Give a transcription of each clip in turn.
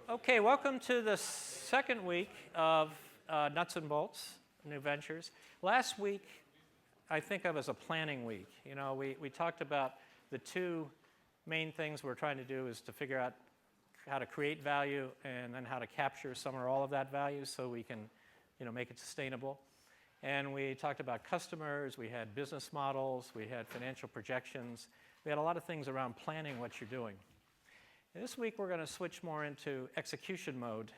Okay, welcome to the second week of Nuts and Bolts, New Ventures. Last week, I think of as a planning week. You know, we talked about the two main things we're trying to do is to figure out how to create value and then how to capture some or all of that value so we can, make it sustainable. And we talked about customers, we had business models, we had financial projections. We had a lot of things around planning what you're doing. This week we're going to switch more into execution mode,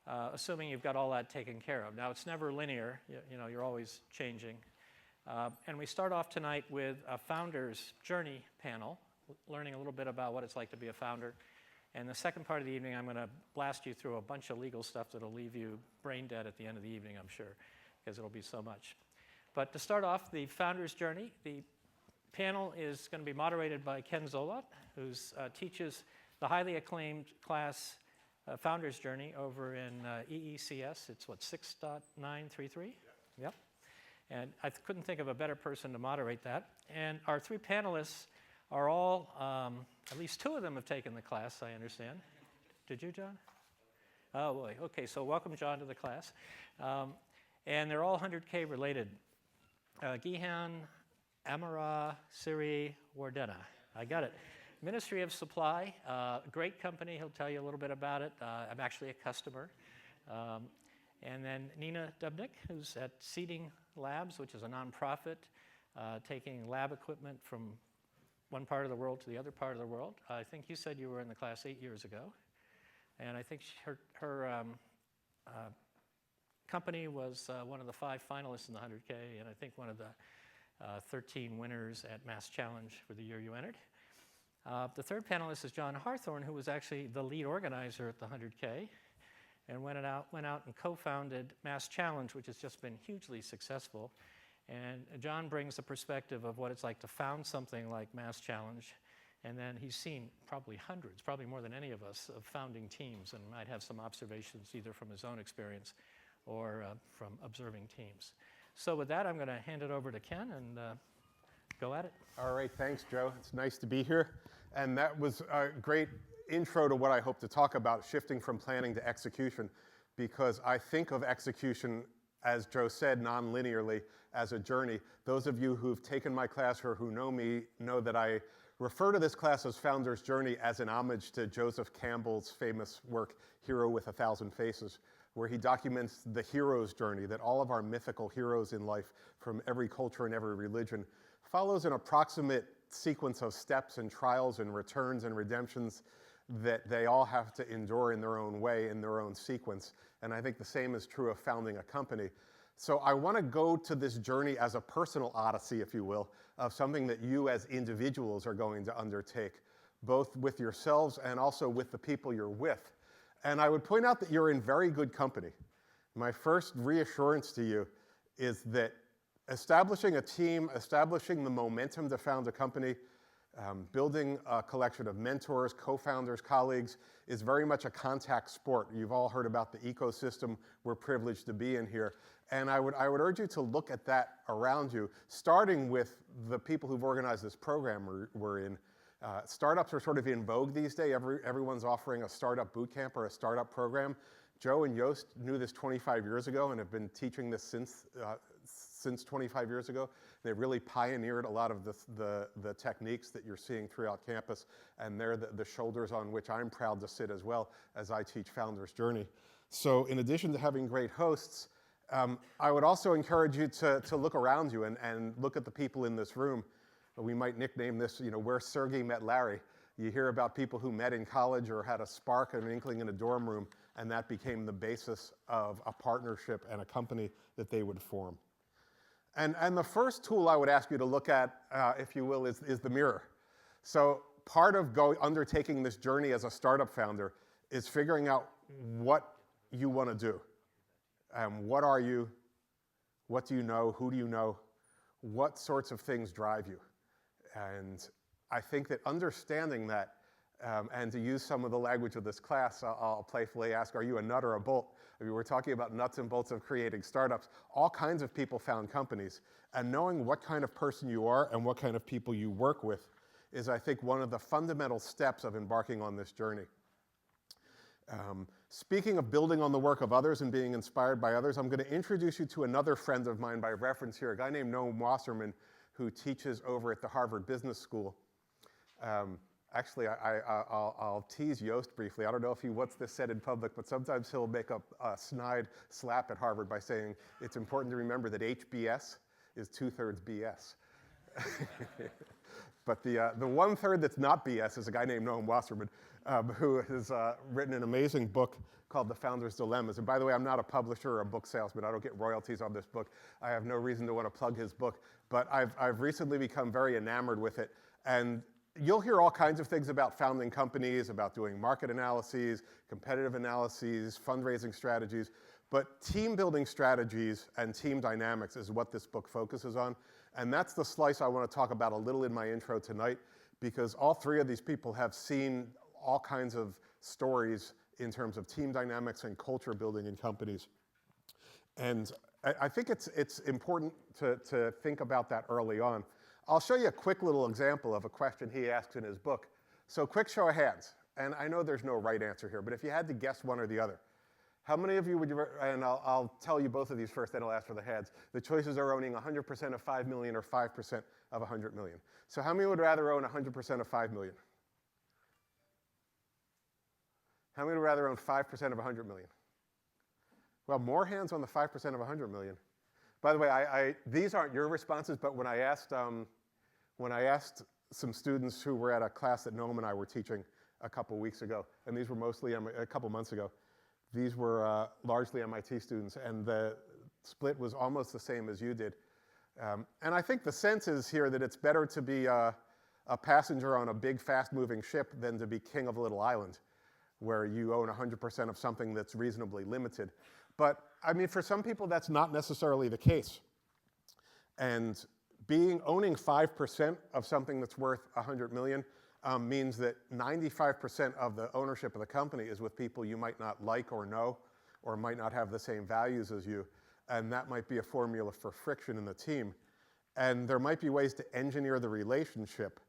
assuming you've got all that taken care of. Now it's never linear, you're always changing. And we start off tonight with a founder's journey panel, learning a little bit about what it's like to be a founder. And the second part of the evening I'm going to blast you through a bunch of legal stuff that'll leave you brain dead at the end of the evening, I'm sure, because it'll be so much. But to start off, the founder's journey, the panel is going to be moderated by Ken Zolot, who teaches the highly acclaimed class Founder's Journey over in EECS. It's what, 6.933? Yep. And I couldn't think of a better person to moderate that. And our three panelists are all, at least two of them have taken the class, I understand. Did you, John? Oh, boy. Okay, so welcome, John, to the class. And they're all 100K related. Gihan, Amara, Siri, Wardena. I got it. Ministry of Supply, great company. He'll tell you a little bit about it. I'm actually a customer. And then Nina Dubnik, who's at Seeding Labs, which is a nonprofit, taking lab equipment from one part of the world to the other part of the world. I think you said you were in the class 8 years ago. And I think her company was one of the 5 finalists in the 100K, and I think one of the 13 winners at Mass Challenge for the year you entered. The third panelist is John Harthorne, who was actually the lead organizer at the 100K and went out and co-founded Mass Challenge, which has just been hugely successful. And John brings a perspective of what it's like to found something like Mass Challenge. And then he's seen probably hundreds, probably more than any of us, of founding teams and might have some observations either from his own experience or from observing teams. So with that, I'm going to hand it over to Ken and go at it. All right, thanks, Joe. It's nice to be here. And that was a great intro to what I hope to talk about, shifting from planning to execution, because I think of execution, as Joe said, non-linearly, as a journey. Those of you who've taken my class or who know me know that I refer to this class as Founder's Journey as an homage to Joseph Campbell's famous work, Hero with a Thousand Faces, where he documents the hero's journey, that all of our mythical heroes in life from every culture and every religion follows an approximate sequence of steps and trials and returns and redemptions that they all have to endure in their own way, in their own sequence. And I think the same is true of founding a company. So I want to go to this journey as a personal odyssey, if you will, of something that you as individuals are going to undertake, both with yourselves and also with the people you're with. And I would point out that you're in very good company. My first reassurance to you is that establishing a team, establishing the momentum to found a company, building a collection of mentors, co-founders, colleagues is very much a contact sport. You've all heard about the ecosystem we're privileged to be in here. And I would urge you to look at that around you, starting with the people who've organized this program we're in. Startups are sort of in vogue these days. Everyone's offering a startup boot camp or a startup program. Joe and Yost knew this 25 years ago and have been teaching this since 25 years ago. They really pioneered a lot of the techniques that you're seeing throughout campus, and they're the shoulders on which I'm proud to sit as well as I teach Founder's Journey. So in addition to having great hosts, I would also encourage you to look around you and look at the people in this room. We might nickname this, where Sergey met Larry. You hear about people who met in college or had a spark, an inkling in a dorm room, and that became the basis of a partnership and a company that they would form. And the first tool I would ask you to look at, if you will, is the mirror. So part of undertaking this journey as a startup founder is figuring out what you want to do. What are you? What do you know? Who do you know? What sorts of things drive you? And I think that understanding that, and to use some of the language of this class, I'll playfully ask, are you a nut or a bolt? I mean, we're talking about nuts and bolts of creating startups. All kinds of people found companies. And knowing what kind of person you are and what kind of people you work with is, I think, one of the fundamental steps of embarking on this journey. Speaking of building on the work of others and being inspired by others, I'm going to introduce you to another friend of mine by reference here, a guy named Noam Wasserman, who teaches over at the Harvard Business School. Actually, I'll tease Yost briefly. I don't know if he wants this said in public, but sometimes he'll make a snide slap at Harvard by saying it's important to remember that HBS is 2/3 BS. But the 1/3 that's not BS is a guy named Noam Wasserman, who has written an amazing book called The Founder's Dilemmas. And by the way, I'm not a publisher or a book salesman. I don't get royalties on this book. I have no reason to want to plug his book. But I've recently become very enamored with it. And you'll hear all kinds of things about founding companies, about doing market analyses, competitive analyses, fundraising strategies. But team building strategies and team dynamics is what this book focuses on. And that's the slice I want to talk about a little in my intro tonight, because all three of these people have seen all kinds of stories in terms of team dynamics and culture building in companies. And I think it's important to think about that early on. I'll show you a quick little example of a question he asks in his book. So quick show of hands. And I know there's no right answer here, but if you had to guess one or the other, how many of you would you, and I'll tell you both of these first, then I'll ask for the heads. The choices are owning 100% of 5 million or 5% of 100 million. So how many would rather own 100% of 5 million? How many would rather own 5% of 100 million? Well, more hands on the 5% of 100 million. By the way, these aren't your responses, but when I asked some students who were at a class that Noam and I were teaching a couple weeks ago, and these were mostly a couple months ago, these were largely MIT students, and the split was almost the same as you did. And I think the sense is here that it's better to be a passenger on a big, fast-moving ship than to be king of a little island, where you own 100% of something that's reasonably limited. But, I mean, for some people, that's not necessarily the case. And owning 5% of something that's worth 100 million means that 95% of the ownership of the company is with people you might not like or know, or might not have the same values as you. And that might be a formula for friction in the team. And there might be ways to engineer the relationship.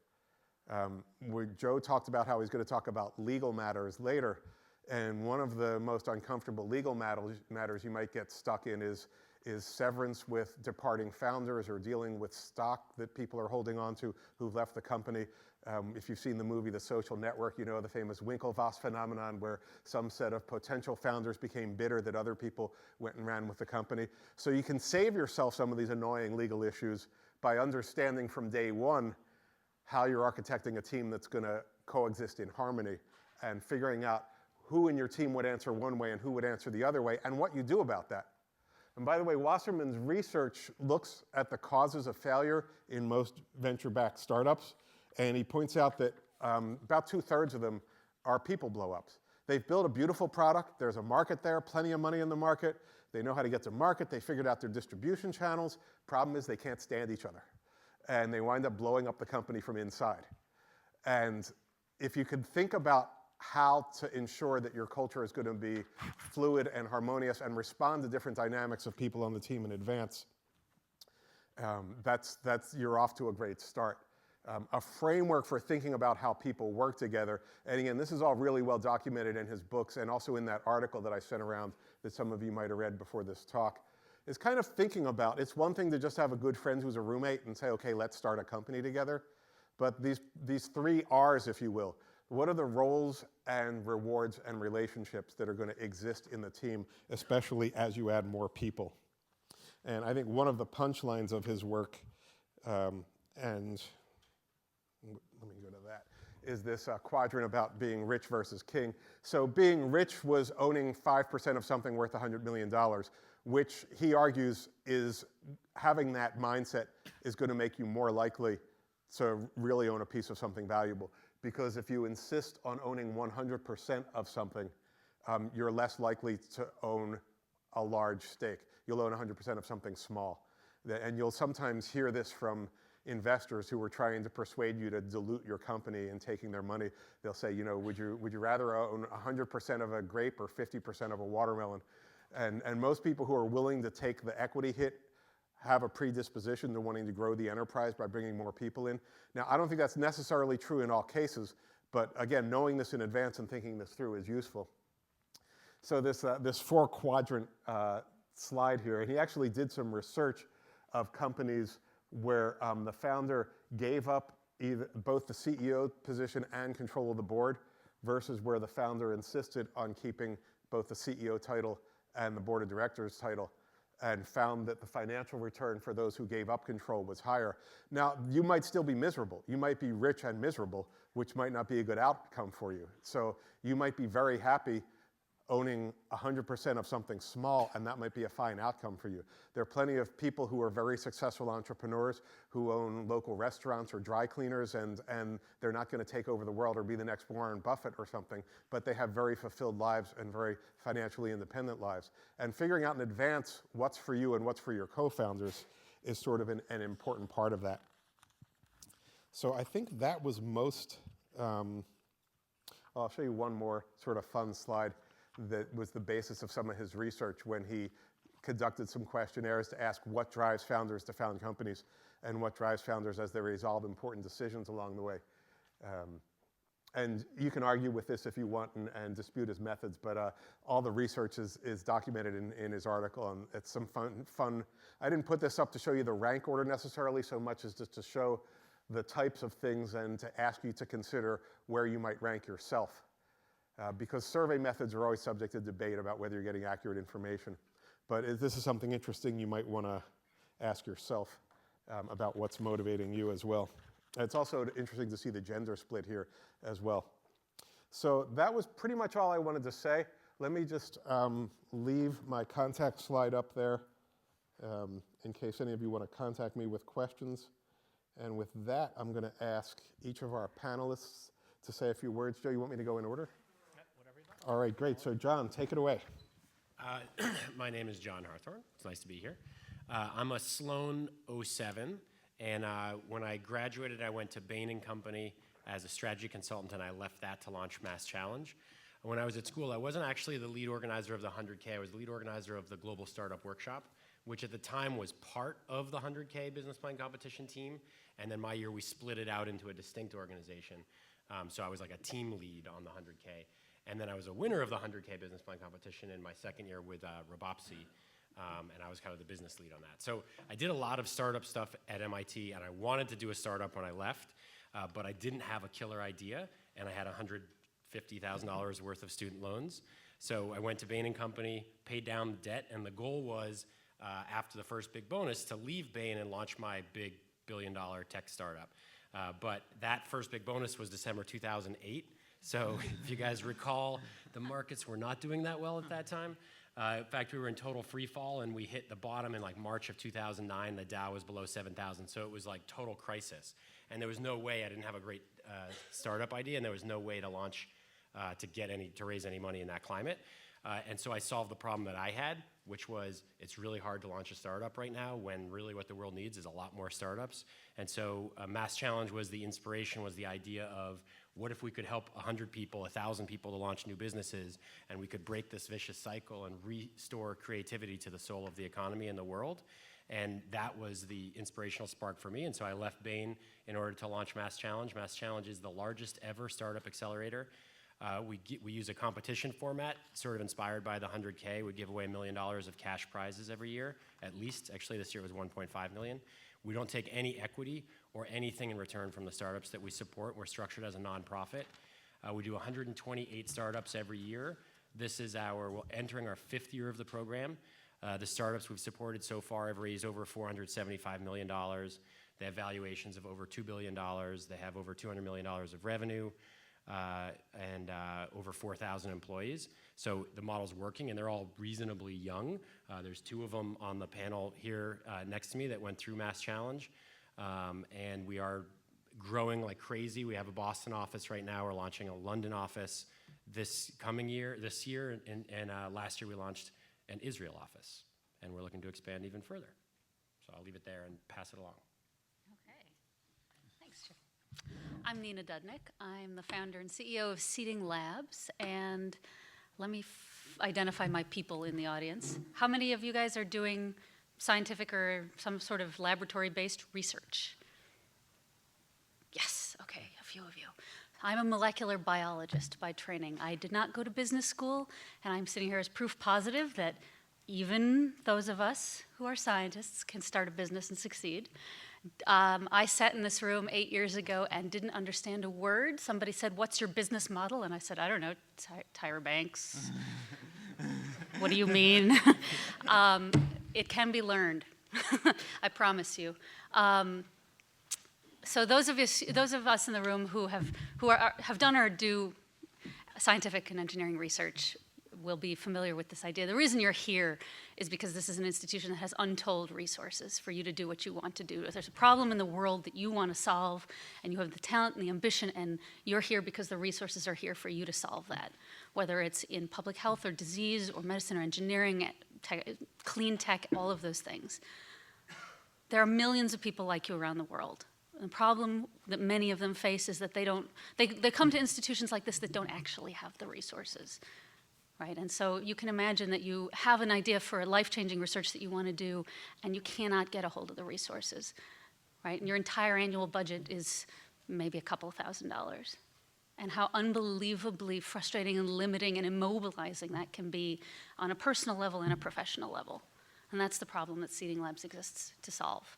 Joe talked about how he's going to talk about legal matters later. And one of the most uncomfortable legal matters you might get stuck in is severance with departing founders, or dealing with stock that people are holding on to who've left the company. If you've seen the movie The Social Network, you know the famous Winklevoss phenomenon, where some set of potential founders became bitter that other people went and ran with the company. So you can save yourself some of these annoying legal issues by understanding from day one how you're architecting a team that's going to coexist in harmony, and figuring out who in your team would answer one way and who would answer the other way, and what you do about that. And by the way, Wasserman's research looks at the causes of failure in most venture-backed startups, and he points out that about 2/3 of them are people blow-ups. They've built a beautiful product, there's a market there, plenty of money in the market, they know how to get to market, they figured out their distribution channels. Problem is they can't stand each other, and they wind up blowing up the company from inside. And if you could think about how to ensure that your culture is going to be fluid and harmonious and respond to different dynamics of people on the team in advance, you're off to a great start. A framework for thinking about how people work together, and again, this is all really well documented in his books and also in that article that I sent around that some of you might have read before this talk, is kind of thinking about, it's one thing to just have a good friend who's a roommate and say, okay, let's start a company together, but these 3 R's, if you will. What are the roles and rewards and relationships that are going to exist in the team, especially as you add more people? And I think one of the punchlines of his work, and let me go to that, is this quadrant about being rich versus king. So being rich was owning 5% of something worth $100 million, which he argues is having that mindset is going to make you more likely to really own a piece of something valuable. Because if you insist on owning 100% of something, you're less likely to own a large stake. You'll own 100% of something small. And you'll sometimes hear this from investors who are trying to persuade you to dilute your company and taking their money. They'll say, you know, would you rather own 100% of a grape or 50% of a watermelon? And most people who are willing to take the equity hit have a predisposition to wanting to grow the enterprise by bringing more people in. Now, I don't think that's necessarily true in all cases, but again, knowing this in advance and thinking this through is useful. So this four-quadrant slide here, and he actually did some research of companies where the founder gave up both the CEO position and control of the board versus where the founder insisted on keeping both the CEO title and the board of directors title, and found that the financial return for those who gave up control was higher. Now, you might still be miserable. You might be rich and miserable, which might not be a good outcome for you. So you might be very happy owning 100% of something small, and that might be a fine outcome for you. There are plenty of people who are very successful entrepreneurs who own local restaurants or dry cleaners, and they're not going to take over the world or be the next Warren Buffett or something, but they have very fulfilled lives and very financially independent lives. And figuring out in advance what's for you and what's for your co-founders is sort of an important part of that. So I think that was most, I'll show you one more sort of fun slide that was the basis of some of his research when he conducted some questionnaires to ask what drives founders to found companies and what drives founders as they resolve important decisions along the way. And you can argue with this if you want and dispute his methods, but all the research is documented in his article, and it's some fun. I didn't put this up to show you the rank order necessarily so much as just to show the types of things and to ask you to consider where you might rank yourself. Because survey methods are always subject to debate about whether you're getting accurate information. But if this is something interesting, you might want to ask yourself about what's motivating you as well. And it's also interesting to see the gender split here as well. So that was pretty much all I wanted to say. Let me just leave my contact slide up there in case any of you want to contact me with questions. And with that, I'm going to ask each of our panelists to say a few words. Joe, you want me to go in order? All right, great. So, John, take it away. My name is John Harthorn. It's nice to be here. I'm a Sloan 07, and when I graduated, I went to Bain & Company as a strategy consultant, and I left that to launch Mass Challenge. When I was at school, I wasn't actually the lead organizer of the 100K. I was the lead organizer of the Global Startup Workshop, which at the time was part of the 100K business plan competition team, and then my year we split it out into a distinct organization. So I was like a team lead on the 100K. And then I was a winner of the 100K business plan competition in my second year with Robopsy, and I was kind of the business lead on that. So I did a lot of startup stuff at MIT, and I wanted to do a startup when I left, but I didn't have a killer idea, and I had $150,000 worth of student loans. So I went to Bain & Company, paid down the debt, and the goal was, after the first big bonus, to leave Bain and launch my big billion-dollar tech startup. But that first big bonus was December 2008. So if you guys recall, the markets were not doing that well at that time. In fact, we were in total free fall, and we hit the bottom in like March of 2009. The Dow was below 7,000, so it was like total crisis. And there was no way, I didn't have a great startup idea, and there was no way to launch, to raise any money in that climate. And so I solved the problem that I had, which was it's really hard to launch a startup right now when really what the world needs is a lot more startups. And so Mass Challenge was the inspiration, was the idea of what if we could help 100 people, 1,000 people to launch new businesses, and we could break this vicious cycle and restore creativity to the soul of the economy and the world. And that was the inspirational spark for me. And so I left Bain in order to launch Mass Challenge. Mass Challenge is the largest ever startup accelerator. We use a competition format, sort of inspired by the 100K. We give away $1 million of cash prizes every year, at least. Actually, this year was 1.5 million. We don't take any equity or anything in return from the startups that we support. We're structured as a nonprofit. We do 128 startups every year. We're entering our 5th year of the program. The startups we've supported so far have raised over $475 million. They have valuations of over $2 billion. They have over $200 million of revenue. And over 4,000 employees. So the model's working, and they're all reasonably young. There's 2 of them on the panel here next to me that went through Mass Challenge. And we are growing like crazy. We have a Boston office right now. We're launching a London office this year, and last year we launched an Israel office. And we're looking to expand even further. So I'll leave it there and pass it along. Okay. Thanks, Chip. I'm Nina Dudnick. I'm the founder and CEO of Seeding Labs, and let me identify my people in the audience. How many of you guys are doing scientific or some sort of laboratory-based research? Yes, okay, a few of you. I'm a molecular biologist by training. I did not go to business school, and I'm sitting here as proof positive that even those of us who are scientists can start a business and succeed. I sat in this room 8 years ago and didn't understand a word. Somebody said, "What's your business model?" And I said, "I don't know, Tyra Banks." What do you mean? It can be learned, I promise you. So those of us in the room who have done or do scientific and engineering research will be familiar with this idea. The reason you're here is because this is an institution that has untold resources for you to do what you want to do. If there's a problem in the world that you want to solve, and you have the talent and the ambition, and you're here because the resources are here for you to solve that, whether it's in public health or disease or medicine or engineering, clean tech, all of those things. There are millions of people like you around the world. The problem that many of them face is that they come to institutions like this that don't actually have the resources. Right? And so you can imagine that you have an idea for a life-changing research that you want to do, and you cannot get a hold of the resources. Right? And your entire annual budget is maybe a couple $1,000s. And how unbelievably frustrating and limiting and immobilizing that can be on a personal level and a professional level. And that's the problem that Seeding Labs exists to solve.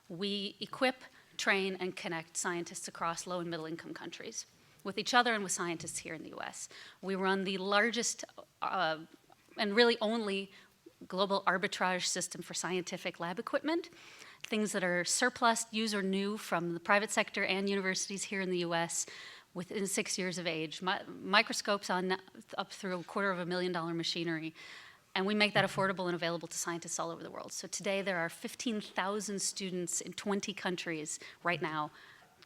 We equip, train, and connect scientists across low and middle income countries with each other and with scientists here in the US. We run the largest and really only global arbitrage system for scientific lab equipment, things that are surplus, used or new from the private sector and universities here in the US within 6 years of age, microscopes on up through $250,000 machinery. And we make that affordable and available to scientists all over the world. So today there are 15,000 students in 20 countries right now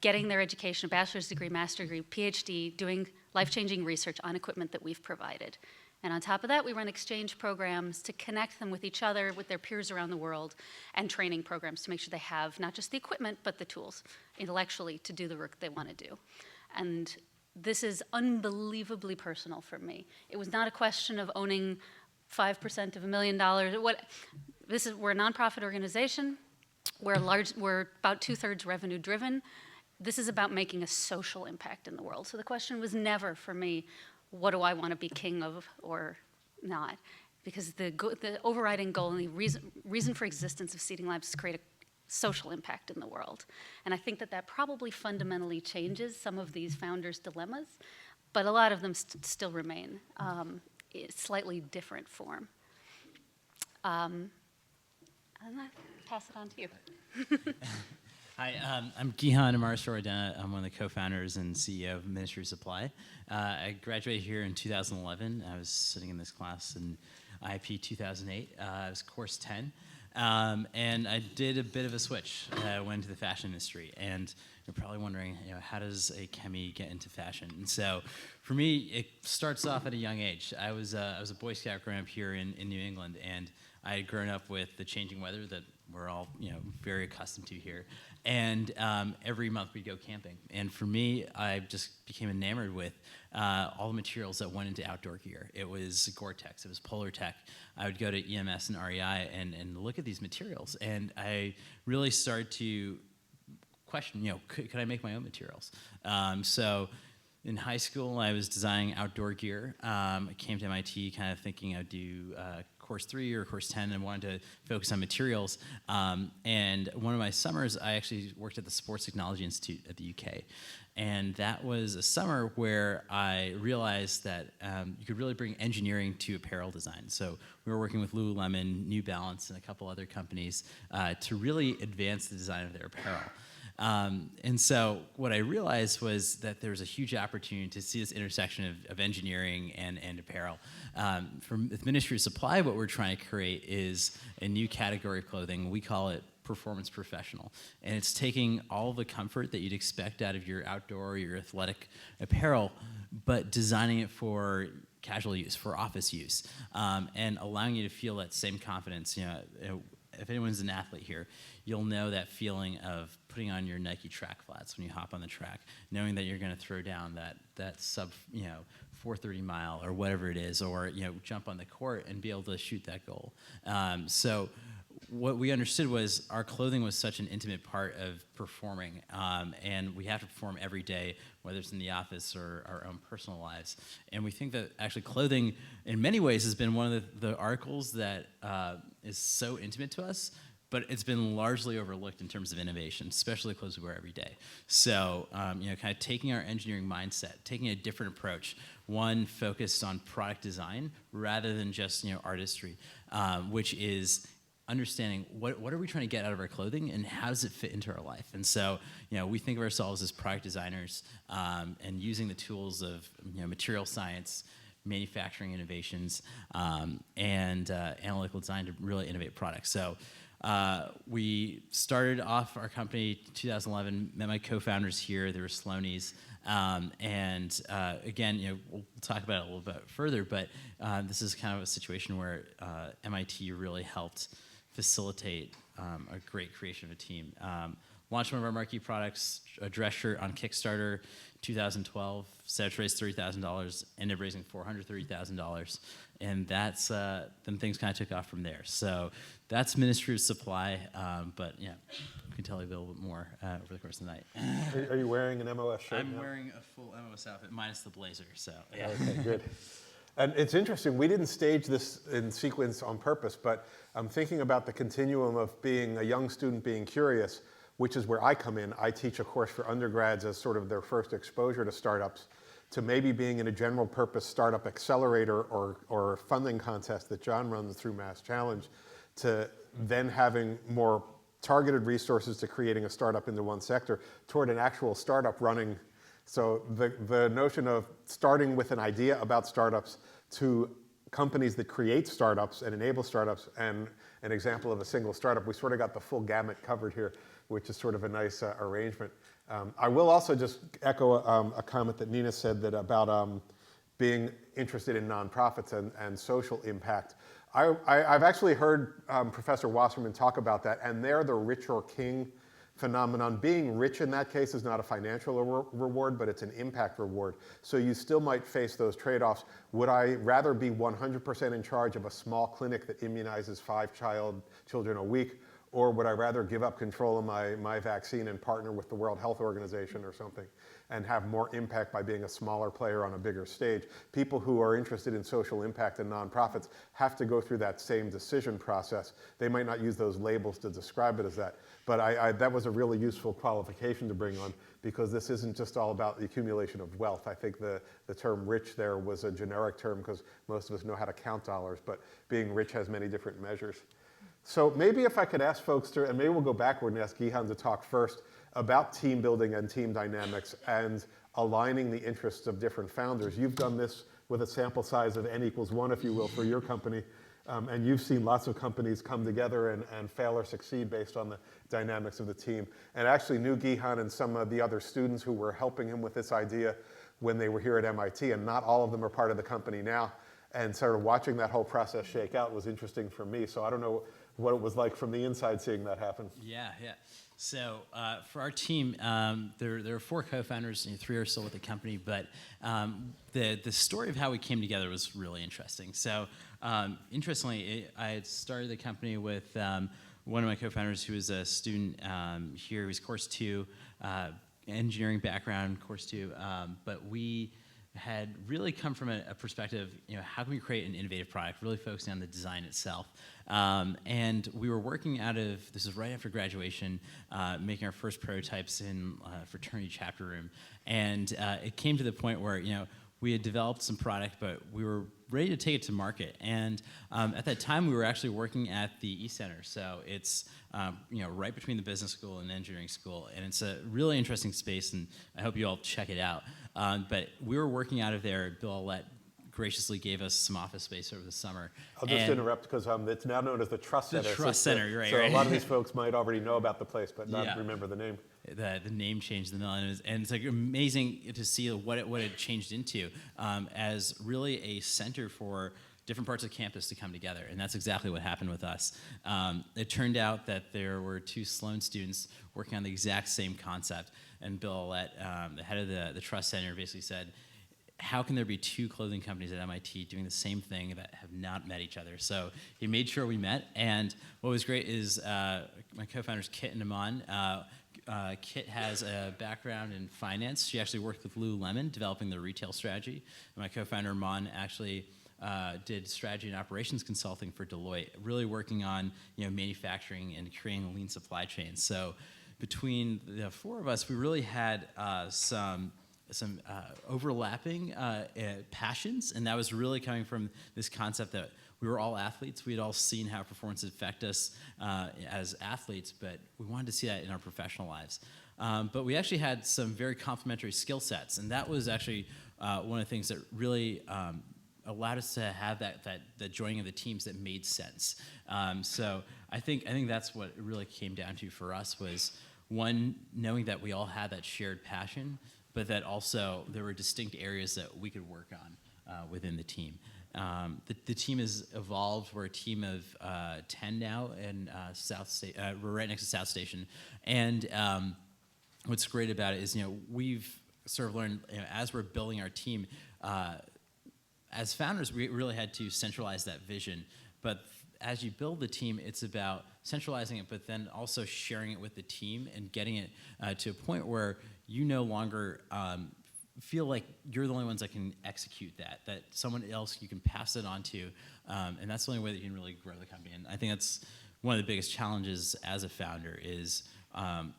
getting their education, a bachelor's degree, master's degree, PhD, doing life-changing research on equipment that we've provided. And on top of that, we run exchange programs to connect them with each other, with their peers around the world, and training programs to make sure they have not just the equipment, but the tools intellectually to do the work they want to do. And this is unbelievably personal for me. It was not a question of owning 5% of $1 million. We're a nonprofit organization. We're about 2/3 revenue driven. This is about making a social impact in the world. So the question was never for me, what do I want to be king of or not? Because the overriding goal and the reason for existence of Seeding Labs is to create a social impact in the world. And I think that probably fundamentally changes some of these founders' dilemmas, but a lot of them still remain in slightly different form. And I'll pass it on to you. Hi, I'm Gihan Amarsor-Ordena. I'm one of the co-founders and CEO of Ministry of Supply. I graduated here in 2011. I was sitting in this class in IIP 2008. I was course 10. And I did a bit of a switch. I went into the fashion industry. And you're probably wondering, how does a chemie get into fashion? And so for me, it starts off at a young age. I was a Boy Scout growing up here in New England. And I had grown up with the changing weather that we're all very accustomed to here. And every month we'd go camping. And for me, I just became enamored with all the materials that went into outdoor gear. It was Gore-Tex, it was Polartec. I would go to EMS and REI and look at these materials. And I really started to question, could I make my own materials? So in high school, I was designing outdoor gear. I came to MIT kind of thinking I'd do course 3 or course 10 and wanted to focus on materials. And one of my summers, I actually worked at the Sports Technology Institute at the UK. And that was a summer where I realized that you could really bring engineering to apparel design. So we were working with Lululemon, New Balance, and a couple other companies to really advance the design of their apparel. And so what I realized was that there was a huge opportunity to see this intersection of engineering and apparel. From the Ministry of Supply, what we're trying to create is a new category of clothing. We call it performance professional. And it's taking all the comfort that you'd expect out of your outdoor, your athletic apparel, but designing it for casual use, for office use, and allowing you to feel that same confidence. If anyone's an athlete here, you'll know that feeling of putting on your Nike track flats when you hop on the track, knowing that you're going to throw down that sub 430 mile or whatever it is, or jump on the court and be able to shoot that goal. So what we understood was our clothing was such an intimate part of performing, and we have to perform every day, whether it's in the office or our own personal lives. And we think that actually clothing, in many ways, has been one of the articles that is so intimate to us, but it's been largely overlooked in terms of innovation, especially the clothes we wear every day. So, kind of taking our engineering mindset, taking a different approach, one focused on product design rather than just, artistry, which is understanding what are we trying to get out of our clothing and how does it fit into our life. And so, we think of ourselves as product designers and using the tools of, material science, manufacturing innovations, and analytical design to really innovate products. So we started off our company in 2011, met my co-founders here, they were Sloanies. Again, we'll talk about it a little bit further, but this is kind of a situation where MIT really helped facilitate a great creation of a team. Launched one of our marquee products, a dress shirt on Kickstarter, 2012. Set to raise $30,000, ended up raising $430,000, and that's then things kind of took off from there. So that's Ministry of Supply, but we can tell you a little bit more over the course of the night. Are you wearing an MOS shirt I'm now? wearing a full MOS outfit minus the blazer. So yeah. Okay, good. And it's interesting, we didn't stage this in sequence on purpose, but I'm thinking about the continuum of being a young student being curious, which is where I come in. I teach a course for undergrads as sort of their first exposure to startups, to maybe being in a general purpose startup accelerator or funding contest that John runs through Mass Challenge, to then having more targeted resources to creating a startup into one sector, toward an actual startup running. So the notion of starting with an idea about startups to companies that create startups and enable startups, and an example of a single startup, we sort of got the full gamut covered here, which is sort of a nice arrangement. I will also just echo a comment that Nina said that about being interested in nonprofits and social impact. I've actually heard Professor Wasserman talk about that, and they're the rich or king phenomenon. Being rich in that case is not a financial reward, but it's an impact reward. So you still might face those trade-offs. Would I rather be 100% in charge of a small clinic that immunizes 5 children a week, or would I rather give up control of my vaccine and partner with the World Health Organization or something and have more impact by being a smaller player on a bigger stage? People who are interested in social impact and nonprofits have to go through that same decision process. They might not use those labels to describe it as that, but that was a really useful qualification to bring on, because this isn't just all about the accumulation of wealth. I think the term rich there was a generic term because most of us know how to count dollars, but being rich has many different measures. So maybe if I could ask folks to, and maybe we'll go backward and ask Gihan to talk first about team building and team dynamics and aligning the interests of different founders. You've done this with a sample size of N=1, if you will, for your company. And you've seen lots of companies come together and fail or succeed based on the dynamics of the team. And actually knew Gihan and some of the other students who were helping him with this idea when they were here at MIT, and not all of them are part of the company now. And sort of watching that whole process shake out was interesting for me. So I don't know what it was like from the inside seeing that happen. Yeah. So for our team, there are 4 co-founders, 3 are still with the company, but the story of how we came together was really interesting. So interestingly, I had started the company with one of my co-founders who was a student here. He was course 2, engineering background, course 2, but we had really come from a perspective, how can we create an innovative product, really focusing on the design itself. And we were working out of, this is right after graduation, making our first prototypes in fraternity chapter room. And it came to the point where, we had developed some product, but we were ready to take it to market. And at that time, we were actually working at the East Center. So it's right between the business school and engineering school. And it's a really interesting space, and I hope you all check it out. But we were working out of there. Bill Aulette graciously gave us some office space over the summer. I'll just interrupt because it's now known as the Trust Center. The Trust Center, right. So a lot of these folks might already know about the place, but not Yeah. remember the name. The name changed in the middle, and it's like amazing to see what it changed into as really a center for different parts of campus to come together, and that's exactly what happened with us. It turned out that there were 2 Sloan students working on the exact same concept, and Bill Aulette, the head of the Trust Center, basically said, how can there be two clothing companies at MIT doing the same thing that have not met each other? So he made sure we met. And what was great is my co-founders, Kit and Aman. Kit has a background in finance. She actually worked with Lululemon developing their retail strategy. And my co-founder, Aman, actually did strategy and operations consulting for Deloitte, really working on manufacturing and creating a lean supply chain. So between the four of us, we really had some overlapping passions, and that was really coming from this concept that we were all athletes. We had all seen how performance affect us as athletes, but we wanted to see that in our professional lives. But we actually had some very complementary skill sets, and that was actually one of the things that really allowed us to have that joining of the teams that made sense. So I think that's what it really came down to for us was, one, knowing that we all had that shared passion, but that also there were distinct areas that we could work on within the team. The team has evolved. We're a team of 10 now in South Station. We're right next to South Station, and what's great about it is we've sort of learned as we're building our team. As founders, we really had to centralize that vision, but as you build the team, it's about centralizing it, but then also sharing it with the team and getting it to a point where you no longer feel like you're the only ones that can execute that someone else you can pass it on to, and that's the only way that you can really grow the company. And I think that's one of the biggest challenges as a founder is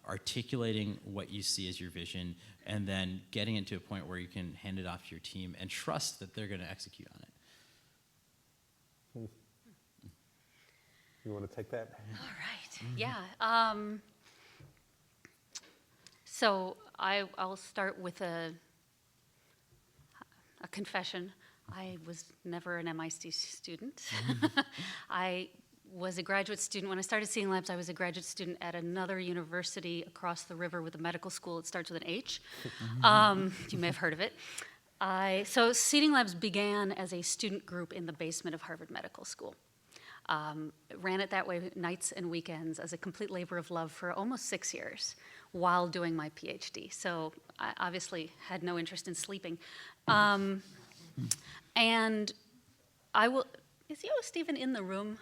articulating what you see as your vision and then getting it to a point where you can hand it off to your team and trust that they're going to execute on it. You want to take that? All right. Yeah. So I'll start with a confession. I was never an MIT student. I was a graduate student. When I started Seeding Labs, I was a graduate student at another university across the river with a medical school. It starts with an H. You may have heard of it. So Seeding Labs began as a student group in the basement of Harvard Medical School. Ran it that way nights and weekends as a complete labor of love for almost 6 years while doing my PhD. So I obviously had no interest in sleeping. And I will, is Yost even in the room?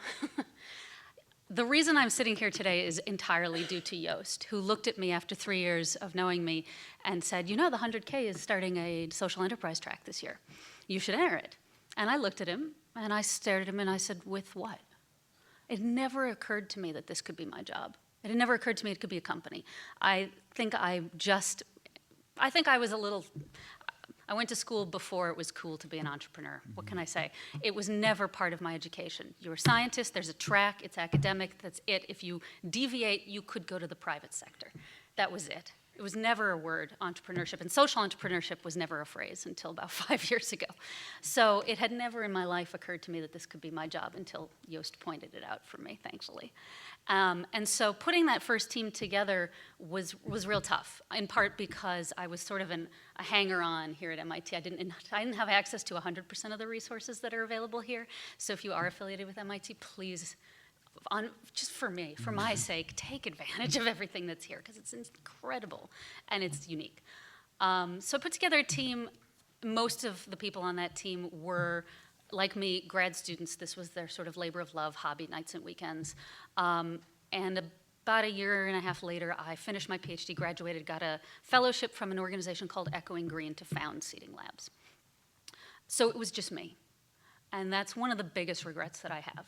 The reason I'm sitting here today is entirely due to Yost, who looked at me after 3 years of knowing me and said, the 100K is starting a social enterprise track this year. You should enter it. And I looked at him and I stared at him and I said, with what? It never occurred to me that this could be my job. It had never occurred to me it could be a company. I think I was a little, I went to school before it was cool to be an entrepreneur. What can I say? It was never part of my education. You're a scientist, there's a track, it's academic, that's it. If you deviate, you could go to the private sector. That was it. It was never a word, entrepreneurship, and social entrepreneurship was never a phrase until about 5 years ago. So it had never in my life occurred to me that this could be my job until Yost pointed it out for me, thankfully. And so putting that first team together was real tough, in part because I was sort of a hanger-on here at MIT. I didn't have access to 100% of the resources that are available here. So if you are affiliated with MIT, please, just for me, for my sake, take advantage of everything that's here, because it's incredible and it's unique. So I put together a team. Most of the people on that team were, like me, grad students. This was their sort of labor of love, hobby, nights and weekends. And about a year and a half later, I finished my PhD, graduated, got a fellowship from an organization called Echoing Green to found Seeding Labs. So it was just me. And that's one of the biggest regrets that I have,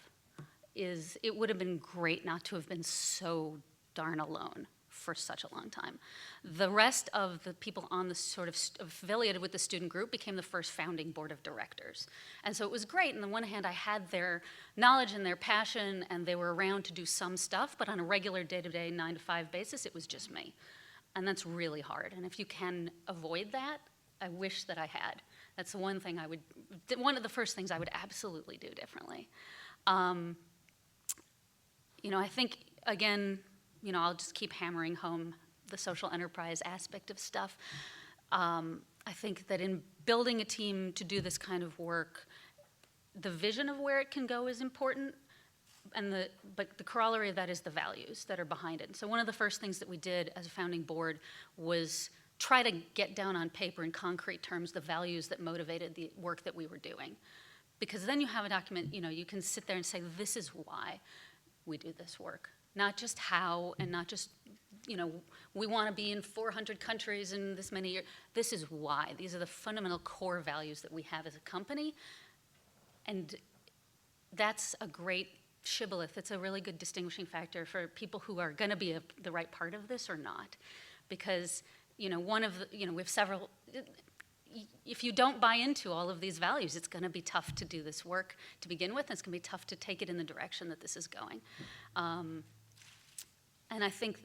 is it would have been great not to have been so darn alone for such a long time. The rest of the people on the sort of affiliated with the student group became the first founding board of directors. And so it was great. On the one hand, I had their knowledge and their passion, and they were around to do some stuff, but on a regular day-to-day 9-to-5 basis, it was just me. And that's really hard. And if you can avoid that, I wish that I had. That's the one thing one of the first things I would absolutely do differently. I think, again, I'll just keep hammering home the social enterprise aspect of stuff. I think that in building a team to do this kind of work, the vision of where it can go is important, but the corollary of that is the values that are behind it. So one of the first things that we did as a founding board was try to get down on paper in concrete terms the values that motivated the work that we were doing. Because then you have a document, you can sit there and say, this is why we do this work. Not just how, and not just, we want to be in 400 countries in this many years. This is why. These are the fundamental core values that we have as a company. And that's a great shibboleth. It's a really good distinguishing factor for people who are going to be the right part of this or not. Because, we have several, if you don't buy into all of these values, it's going to be tough to do this work to begin with, and it's going to be tough to take it in the direction that this is going. And I think,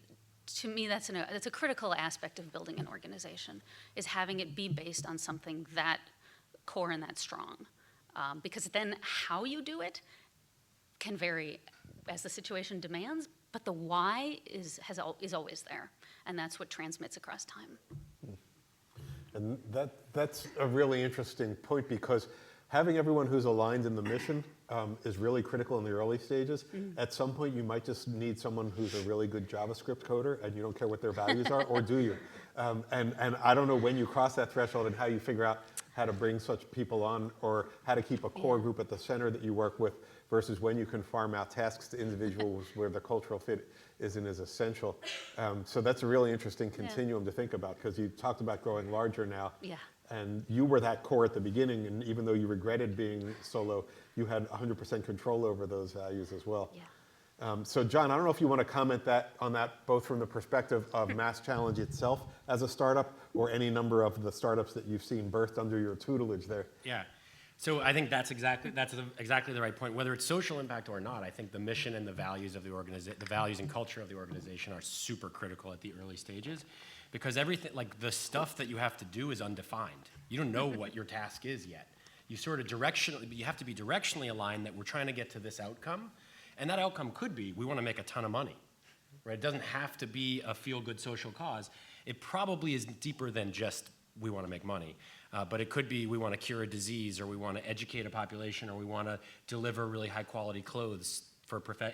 to me, that's a critical aspect of building an organization, is having it be based on something that core and that strong. Because then how you do it can vary as the situation demands, but the why is always there, and that's what transmits across time. And that's a really interesting point, because having everyone who's aligned in the mission is really critical in the early stages. At some point, you might just need someone who's a really good JavaScript coder, and you don't care what their values are, or do you? And I don't know when you cross that threshold and how you figure out how to bring such people on, or how to keep a core group at the center that you work with, versus when you can farm out tasks to individuals where the cultural fit isn't as essential. So that's a really interesting continuum to think about, because you talked about growing larger now. Yeah. And you were that core at the beginning, and even though you regretted being solo, you had 100% control over those values as well. Yeah. So John, I don't know if you want to comment on that, both from the perspective of Mass Challenge itself as a startup, or any number of the startups that you've seen birthed under your tutelage there. Yeah. So I think that's exactly the right point. Whether it's social impact or not, I think the mission and the values of the organization, the values and culture of the organization, are super critical at the early stages, because everything, like the stuff that you have to do, is undefined. You don't know what your task is yet. You sort of you have to be directionally aligned that we're trying to get to this outcome, and that outcome could be we want to make a ton of money, right? It doesn't have to be a feel-good social cause. It probably is deeper than just we want to make money. But it could be we want to cure a disease, or we want to educate a population, or we want to deliver really high-quality clothes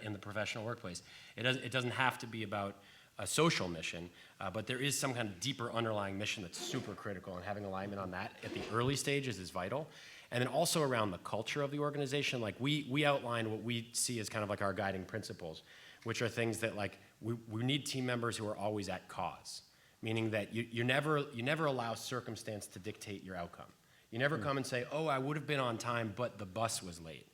in the professional workplace. It doesn't have to be about a social mission, but there is some kind of deeper underlying mission that's super critical, and having alignment on that at the early stages is vital. And then also around the culture of the organization, like we outline what we see as kind of like our guiding principles, which are things that, like, we need team members who are always at cause. Meaning that you never allow circumstance to dictate your outcome. You never come and say, oh, I would have been on time, but the bus was late.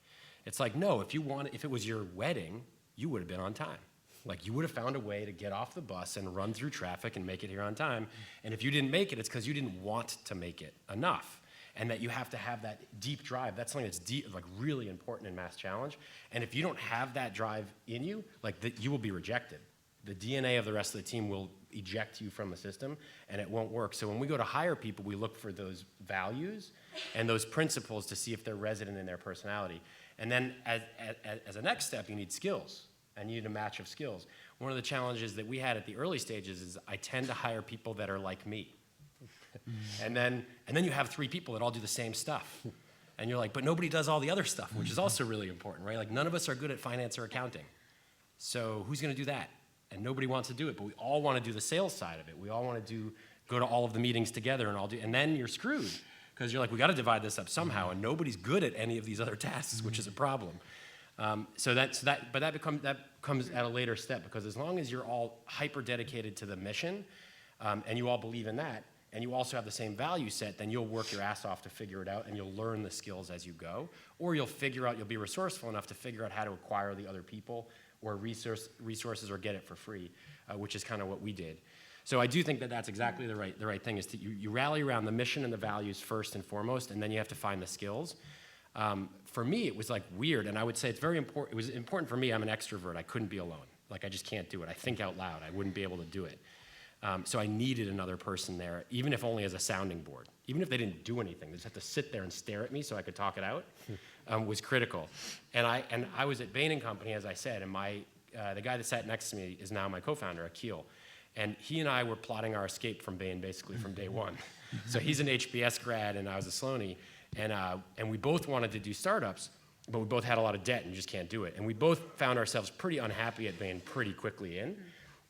It's like, no, if it was your wedding, you would have been on time. Like, you would have found a way to get off the bus and run through traffic and make it here on time. And if you didn't make it, it's because you didn't want to make it enough. And that you have to have that deep drive. That's something that's really important in Mass Challenge. And if you don't have that drive in you, you will be rejected. The DNA of the rest of the team will eject you from the system, and it won't work. So when we go to hire people, we look for those values and those principles to see if they're resident in their personality. And then as a next step, you need skills, and you need a match of skills. One of the challenges that we had at the early stages is I tend to hire people that are like me. And then you have 3 people that all do the same stuff. And you're like, but nobody does all the other stuff, which is also really important, right? Like, none of us are good at finance or accounting. So who's going to do that? And nobody wants to do it, but we all want to do the sales side of it. We all want to go to all of the meetings together and then you're screwed, because you're like, we got to divide this up somehow, and nobody's good at any of these other tasks, which is a problem. But that comes at a later step, because as long as you're all hyper dedicated to the mission, and you all believe in that, and you also have the same value set, then you'll work your ass off to figure it out, and you'll learn the skills as you go, or you'll be resourceful enough to figure out how to acquire the other people, or resources, or get it for free, which is kind of what we did. So I do think that that's exactly the right thing, is that you rally around the mission and the values first and foremost, and then you have to find the skills. For me, it was like weird, and I would say it's very important. It was important for me. I'm an extrovert. I couldn't be alone. Like, I just can't do it. I think out loud. I wouldn't be able to do it. So I needed another person there, even if only as a sounding board. Even if they didn't do anything, they just had to sit there and stare at me so I could talk it out. Was critical. And I was at Bain & Company, as I said, and the guy that sat next to me is now my co-founder, Akil. And he and I were plotting our escape from Bain basically from day one. So he's an HBS grad, and I was a Sloaney, and we both wanted to do startups, but we both had a lot of debt and you just can't do it. And we both found ourselves pretty unhappy at Bain pretty quickly in.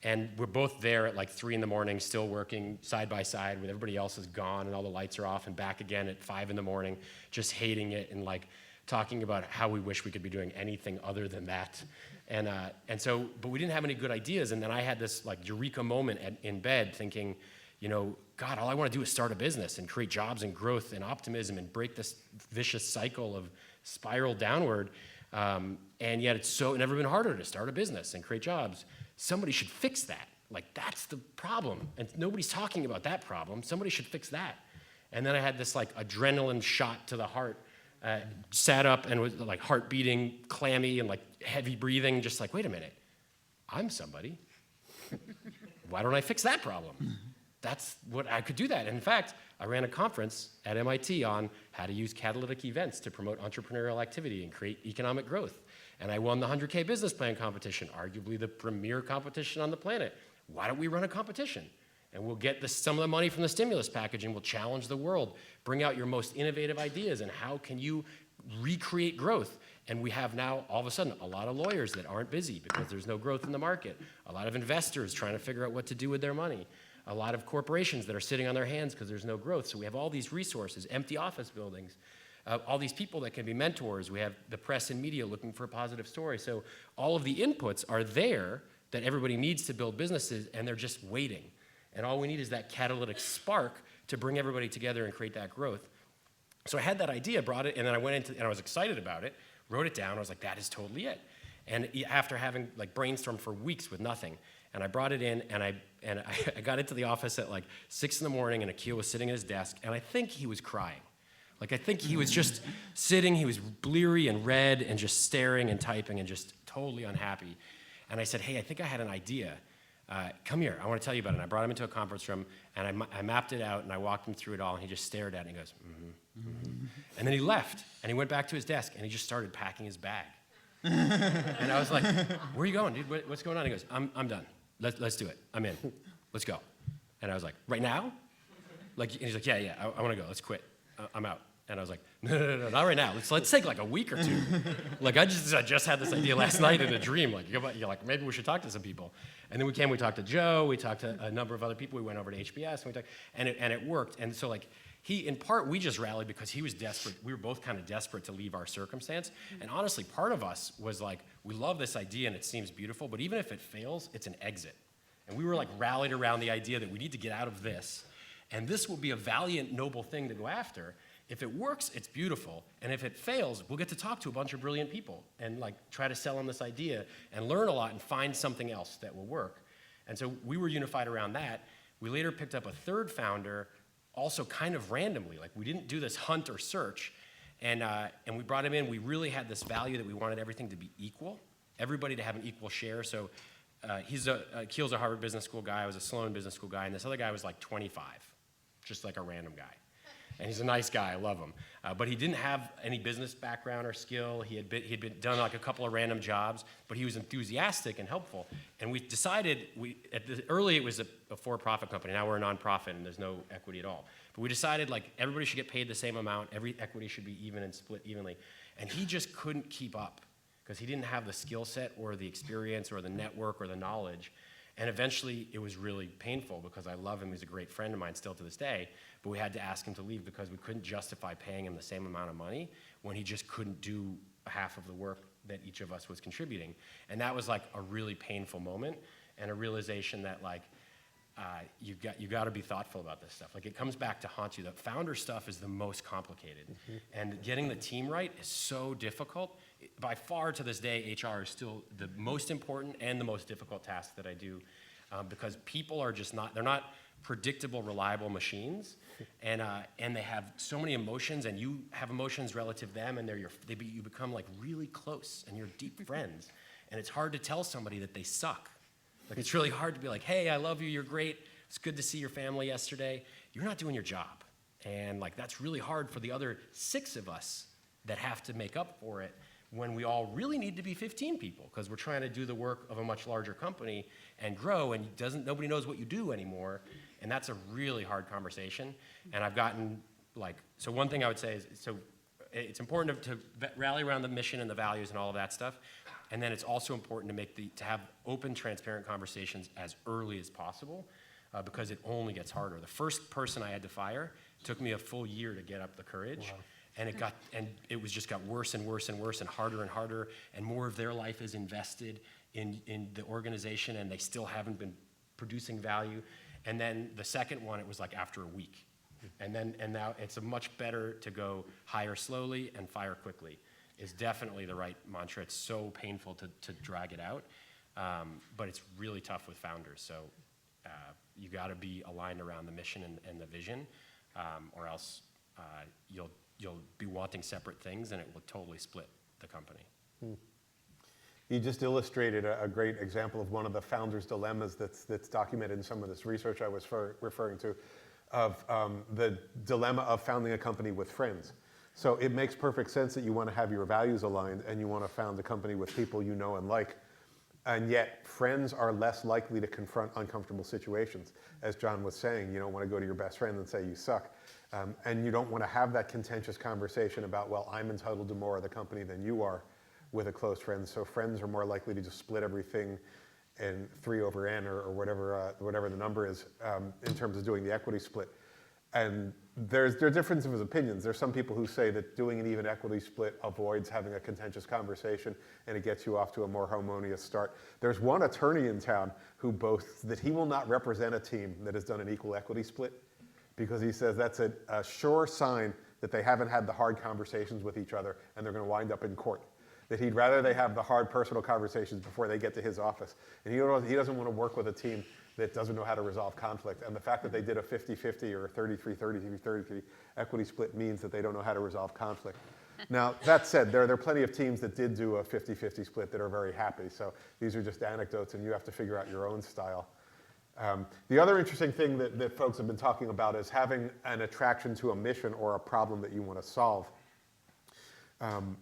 And we're both there at like 3 in the morning, still working side by side with everybody else is gone and all the lights are off, and back again at 5 in the morning, just hating it and like talking about how we wish we could be doing anything other than that. And so, but we didn't have any good ideas. And then I had this like eureka moment in bed thinking, you know, God, all I want to do is start a business and create jobs and growth and optimism and break this vicious cycle of spiral downward. And yet it's never been harder to start a business and create jobs. Somebody should fix that. Like, that's the problem. And nobody's talking about that problem. Somebody should fix that. And then I had this like adrenaline shot to the heart, sat up and was like heart beating, clammy and like heavy breathing, just like, wait a minute, I'm somebody. Why don't I fix that problem? That's what I could do that. And in fact, I ran a conference at MIT on how to use catalytic events to promote entrepreneurial activity and create economic growth. And I won the 100K business plan competition, arguably the premier competition on the planet. Why don't we run a competition? And we'll get some of the money from the stimulus package and we'll challenge the world. Bring out your most innovative ideas and how can you recreate growth? And we have now, all of a sudden, a lot of lawyers that aren't busy because there's no growth in the market. A lot of investors trying to figure out what to do with their money. A lot of corporations that are sitting on their hands because there's no growth. So we have all these resources, empty office buildings, all these people that can be mentors. We have the press and media looking for a positive story. So all of the inputs are there that everybody needs to build businesses, and they're just waiting. And all we need is that catalytic spark to bring everybody together and create that growth. So I had that idea, brought it, and then I went into, and I was excited about it, wrote it down. I was like, that is totally it. And after having like brainstormed for weeks with nothing, and I brought it in, and I got into the office at like 6 in the morning, and Akil was sitting at his desk, and I think he was crying. Like, I think he was just sitting, he was bleary and red and just staring and typing and just totally unhappy. And I said, hey, I think I had an idea. Come here, I want to tell you about it. And I brought him into a conference room, and I mapped it out, and I walked him through it all, and he just stared at it, and he goes, And then he left, and he went back to his desk, and he just started packing his bag. And I was like, where are you going, dude? What's going on? He goes, I'm done. Let's do it. I'm in. Let's go. And I was like, right now? Like, and he's like, yeah, I want to go. Let's quit. I'm out. And I was like, no, not right now. Let's take like a week or two. Like, I just had this idea last night in a dream. Like, you're like, maybe we should talk to some people. And then we talked to Joe, we talked to a number of other people. We went over to HBS, and it worked. And so like, in part, we just rallied because he was desperate. We were both kind of desperate to leave our circumstance. And honestly, part of us was like, we love this idea and it seems beautiful, but even if it fails, it's an exit. And we were like rallied around the idea that we need to get out of this. And this will be a valiant, noble thing to go after. If it works, it's beautiful. And if it fails, we'll get to talk to a bunch of brilliant people and like try to sell them this idea and learn a lot and find something else that will work. And so we were unified around that. We later picked up a third founder, also kind of randomly. Like, we didn't do this hunt or search. And we brought him in. We really had this value that we wanted everything to be equal, everybody to have an equal share. So Keel's a Harvard Business School guy. I was a Sloan Business School guy. And this other guy was like 25, just like a random guy. And he's a nice guy, I love him. But he didn't have any business background or skill. He'd been done like a couple of random jobs, but he was enthusiastic and helpful. And we decided, early it was a for-profit company. Now we're a nonprofit and there's no equity at all. But we decided like everybody should get paid the same amount. Every equity should be even and split evenly. And he just couldn't keep up because he didn't have the skill set or the experience or the network or the knowledge. And eventually, it was really painful because I love him. He's a great friend of mine still to this day. But we had to ask him to leave because we couldn't justify paying him the same amount of money when he just couldn't do half of the work that each of us was contributing. And that was like a really painful moment and a realization that like, you got to be thoughtful about this stuff. Like, it comes back to haunt you. The founder stuff is the most complicated. And getting the team right is so difficult. By far to this day, HR is still the most important and the most difficult task that I do because people are just they're not predictable, reliable machines. And they have so many emotions, and you have emotions relative to them, and you become like really close, and you're deep friends. And it's hard to tell somebody that they suck. Like, it's really hard to be like, hey, I love you, you're great, it's good to see your family yesterday. You're not doing your job. And like, that's really hard for the other 6 of us that have to make up for it when we all really need to be 15 people because we're trying to do the work of a much larger company and grow, and nobody knows what you do anymore. And that's a really hard conversation. And I've gotten like, so one thing I would say is, so it's important to rally around the mission and the values and all of that stuff. And then it's also important to have open, transparent conversations as early as possible, because it only gets harder. The first person I had to fire took me a full year to get up the courage. Wow. And it just got worse and worse and worse and harder, and more of their life is invested in the organization, and they still haven't been producing value. And then the second one, it was like after a week. And now it's a much better to go hire slowly and fire quickly is definitely the right mantra. It's so painful to drag it out, but it's really tough with founders. So you got to be aligned around the mission and the vision, or else you'll be wanting separate things, and it will totally split the company. You just illustrated a great example of one of the founders' dilemmas that's documented in some of this research I was referring to, of the dilemma of founding a company with friends. So it makes perfect sense that you want to have your values aligned and you want to found a company with people you know and like. And yet, friends are less likely to confront uncomfortable situations. As John was saying, you don't want to go to your best friend and say you suck. And you don't want to have that contentious conversation about, well, I'm entitled to more of the company than you are with a close friend. So friends are more likely to just split everything in 3/n or whatever the number is in terms of doing the equity split. And there are differences of opinions. There's some people who say that doing an even equity split avoids having a contentious conversation and it gets you off to a more harmonious start. There's one attorney in town who boasts that he will not represent a team that has done an equal equity split because he says that's a sure sign that they haven't had the hard conversations with each other and they're going to wind up in court. That he'd rather they have the hard personal conversations before they get to his office. And he doesn't want to work with a team that doesn't know how to resolve conflict. And the fact that they did a 50-50 or a 33-33 equity split means that they don't know how to resolve conflict. Now, that said, there are plenty of teams that did do a 50-50 split that are very happy. So these are just anecdotes, and you have to figure out your own style. The other interesting thing that folks have been talking about is having an attraction to a mission or a problem that you want to solve.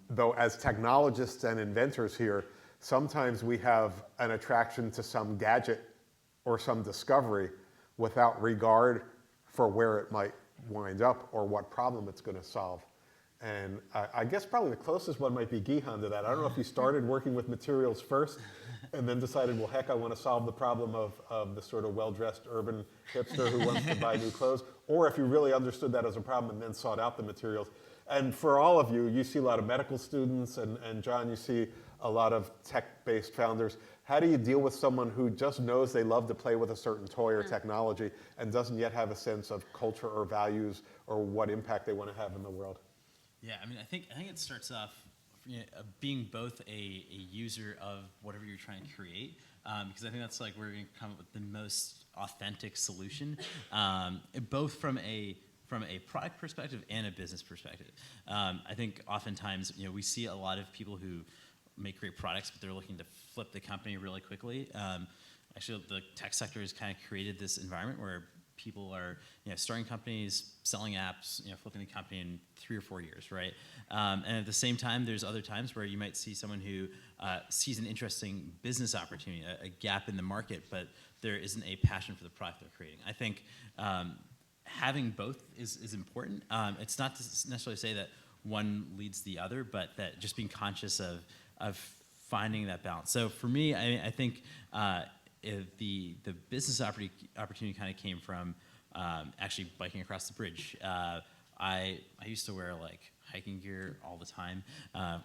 Though as technologists and inventors here, sometimes we have an attraction to some gadget or some discovery without regard for where it might wind up or what problem it's going to solve. And I guess probably the closest one might be Gihan to that. I don't know if you started working with materials first and then decided, well, heck, I want to solve the problem of the sort of well-dressed urban hipster who wants to buy new clothes, or if you really understood that as a problem and then sought out the materials. And for all of you, you see a lot of medical students, and John, you see a lot of tech-based founders. How do you deal with someone who just knows they love to play with a certain toy or technology and doesn't yet have a sense of culture or values or what impact they want to have in the world? Yeah, I mean, I think it starts off being both a user of whatever you're trying to create, because I think that's like where you're going to come up with the most authentic solution, both from a product perspective and a business perspective. I think oftentimes, we see a lot of people who make great products, but they're looking to flip the company really quickly. Actually, the tech sector has kind of created this environment where people are, starting companies, selling apps, flipping the company in 3 or 4 years, right? And at the same time, there's other times where you might see someone who sees an interesting business opportunity, a gap in the market, but there isn't a passion for the product they're creating. I think having both is important. It's not to necessarily say that one leads the other, but that just being conscious of finding that balance. So for me, I think the business opportunity kind of came from actually biking across the bridge. I used to wear like hiking gear all the time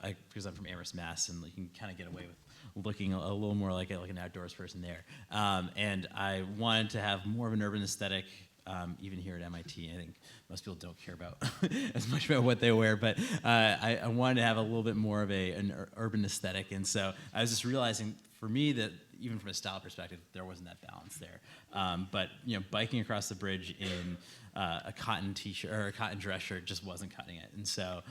because I'm from Amherst, Mass, and you can kind of get away with looking a little more like an outdoors person there. And I wanted to have more of an urban aesthetic. Even here at MIT, I think most people don't care about as much about what they wear, but I wanted to have a little bit more of an urban aesthetic, and so I was just realizing for me that even from a style perspective, there wasn't that balance there. But biking across the bridge in a cotton t-shirt or a cotton dress shirt just wasn't cutting it, and so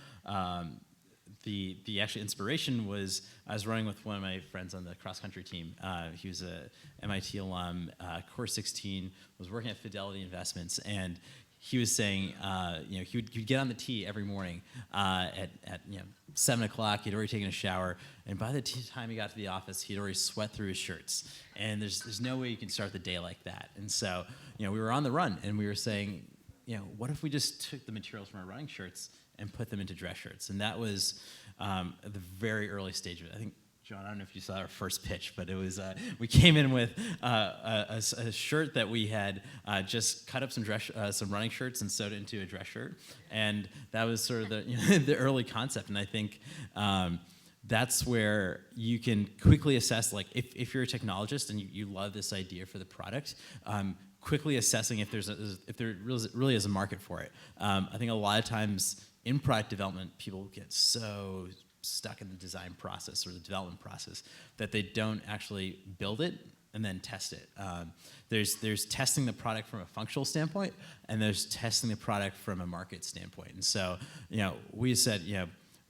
the actual inspiration was I was running with one of my friends on the cross-country team. He was a MIT alum, Core 16, was working at Fidelity Investments, and he was saying, he'd get on the tee every morning at 7 o'clock. He'd already taken a shower, and by the time he got to the office, he'd already sweat through his shirts. And there's no way you can start the day like that. And so, we were on the run, and we were saying, what if we just took the materials from our running shirts and put them into dress shirts. And that was at the very early stage of it. I think, John, I don't know if you saw our first pitch, but it was, we came in with a shirt that we had just cut up some running shirts and sewed it into a dress shirt. And that was sort of the, the early concept. And I think that's where you can quickly assess, like, if you're a technologist and you love this idea for the product, quickly assessing if there really is a market for it. I think a lot of times in product development, people get so stuck in the design process or the development process that they don't actually build it and then test it. There's testing the product from a functional standpoint, and there's testing the product from a market standpoint. And so, we said,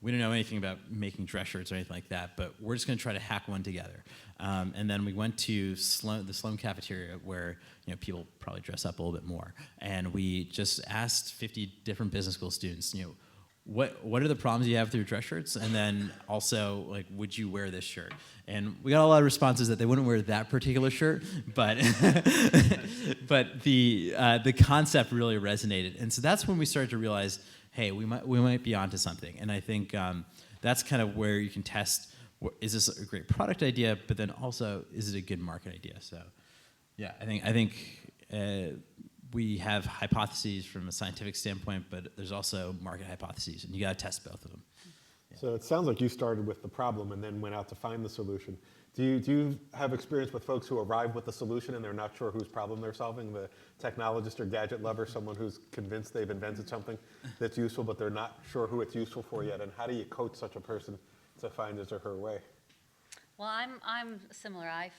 we don't know anything about making dress shirts or anything like that, but we're just going to try to hack one together. And then we went to the Sloan cafeteria, where people probably dress up a little bit more, and we just asked 50 different business school students, what are the problems you have with your dress shirts? And then also, like, would you wear this shirt? And we got a lot of responses that they wouldn't wear that particular shirt, but but the concept really resonated. And so that's when we started to realize, hey, we might be onto something. And I think that's kind of where you can test, is this a great product idea, but then also, is it a good market idea? So yeah, I think we have hypotheses from a scientific standpoint, but there's also market hypotheses, and you got to test both of them. So it sounds like you started with the problem and then went out to find the solution. Do you have experience with folks who arrive with the solution and they're not sure whose problem they're solving? The technologist or gadget lover, someone who's convinced they've invented something that's useful, but they're not sure who it's useful for yet. And how do you coach such a person to find his or her way? Well, I'm similar. I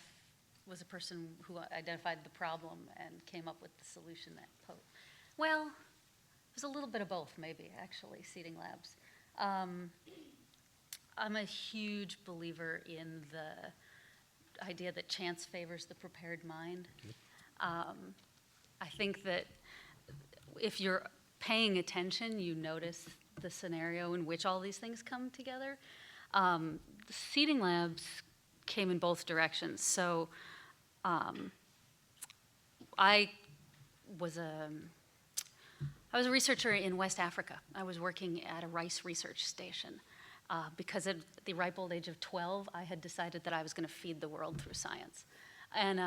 was a person who identified the problem and came up with the solution well, it was a little bit of both, maybe, actually, Seating Labs. I'm a huge believer in the idea that chance favors the prepared mind. I think that if you're paying attention, you notice the scenario in which all these things come together. Seating Labs came in both directions. So I was a researcher in West Africa. I was working at a rice research station because at the ripe old age of 12, I had decided that I was going to feed the world through science. And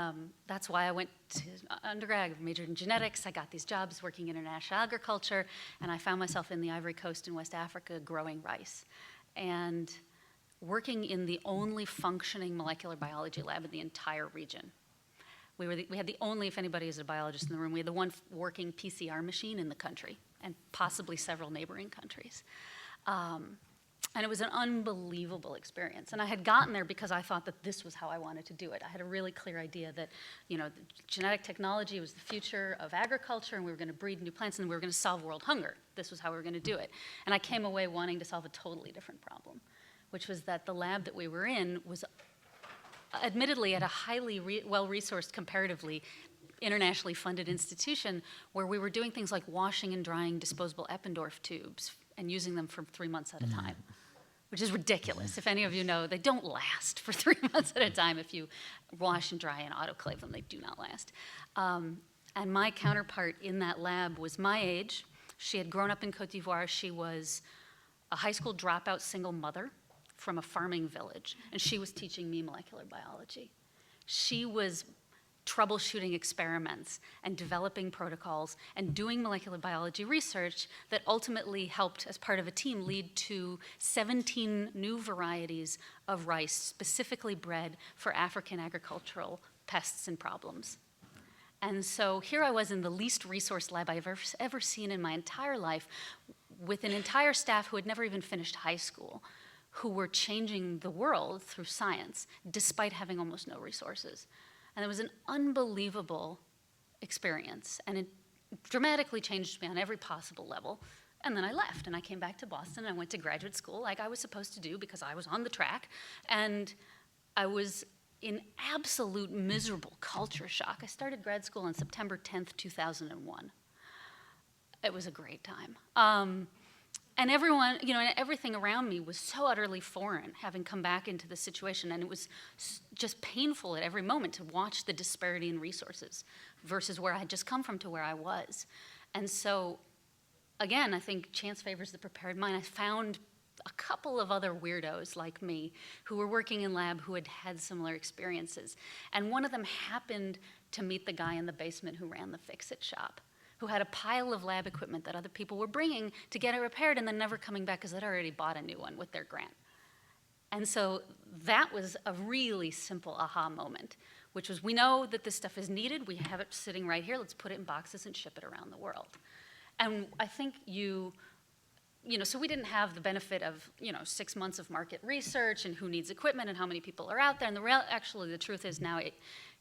that's why I went to undergrad, majored in genetics. I got these jobs working international agriculture, and I found myself in the Ivory Coast in West Africa growing rice. And working in the only functioning molecular biology lab in the entire region. We had the only, if anybody is a biologist in the room, we had the one working PCR machine in the country, and possibly several neighboring countries. And it was an unbelievable experience. And I had gotten there because I thought that this was how I wanted to do it. I had a really clear idea that, genetic technology was the future of agriculture, and we were going to breed new plants, and we were going to solve world hunger. This was how we were going to do it. And I came away wanting to solve a totally different problem, which was that the lab that we were in was admittedly at a highly well-resourced, comparatively, internationally funded institution where we were doing things like washing and drying disposable Eppendorf tubes and using them for 3 months at a time, which is ridiculous. If any of you know, they don't last for 3 months at a time. If you wash and dry and autoclave them, they do not last. And my counterpart in that lab was my age. She had grown up in Cote d'Ivoire. She was a high school dropout single mother from a farming village, and she was teaching me molecular biology. She was troubleshooting experiments and developing protocols and doing molecular biology research that ultimately helped, as part of a team, lead to 17 new varieties of rice specifically bred for African agricultural pests and problems. And so here I was in the least resourced lab I've ever seen in my entire life, with an entire staff who had never even finished high school, who were changing the world through science, despite having almost no resources. And it was an unbelievable experience, and it dramatically changed me on every possible level. And then I left, and I came back to Boston, and I went to graduate school like I was supposed to do because I was on the track, and I was in absolute miserable culture shock. I started grad school on September 10th, 2001. It was a great time. And everyone, and everything around me was so utterly foreign, having come back into the situation. And it was just painful at every moment to watch the disparity in resources versus where I had just come from to where I was. And so again, I think chance favors the prepared mind. I found a couple of other weirdos like me who were working in lab who had had similar experiences. And one of them happened to meet the guy in the basement who ran the fix-it shop, who had a pile of lab equipment that other people were bringing to get it repaired and then never coming back because they'd already bought a new one with their grant. And so that was a really simple aha moment, which was, we know that this stuff is needed. We have it sitting right here. Let's put it in boxes and ship it around the world. And I think so we didn't have the benefit of, 6 months of market research and who needs equipment and how many people are out there. And the truth is now,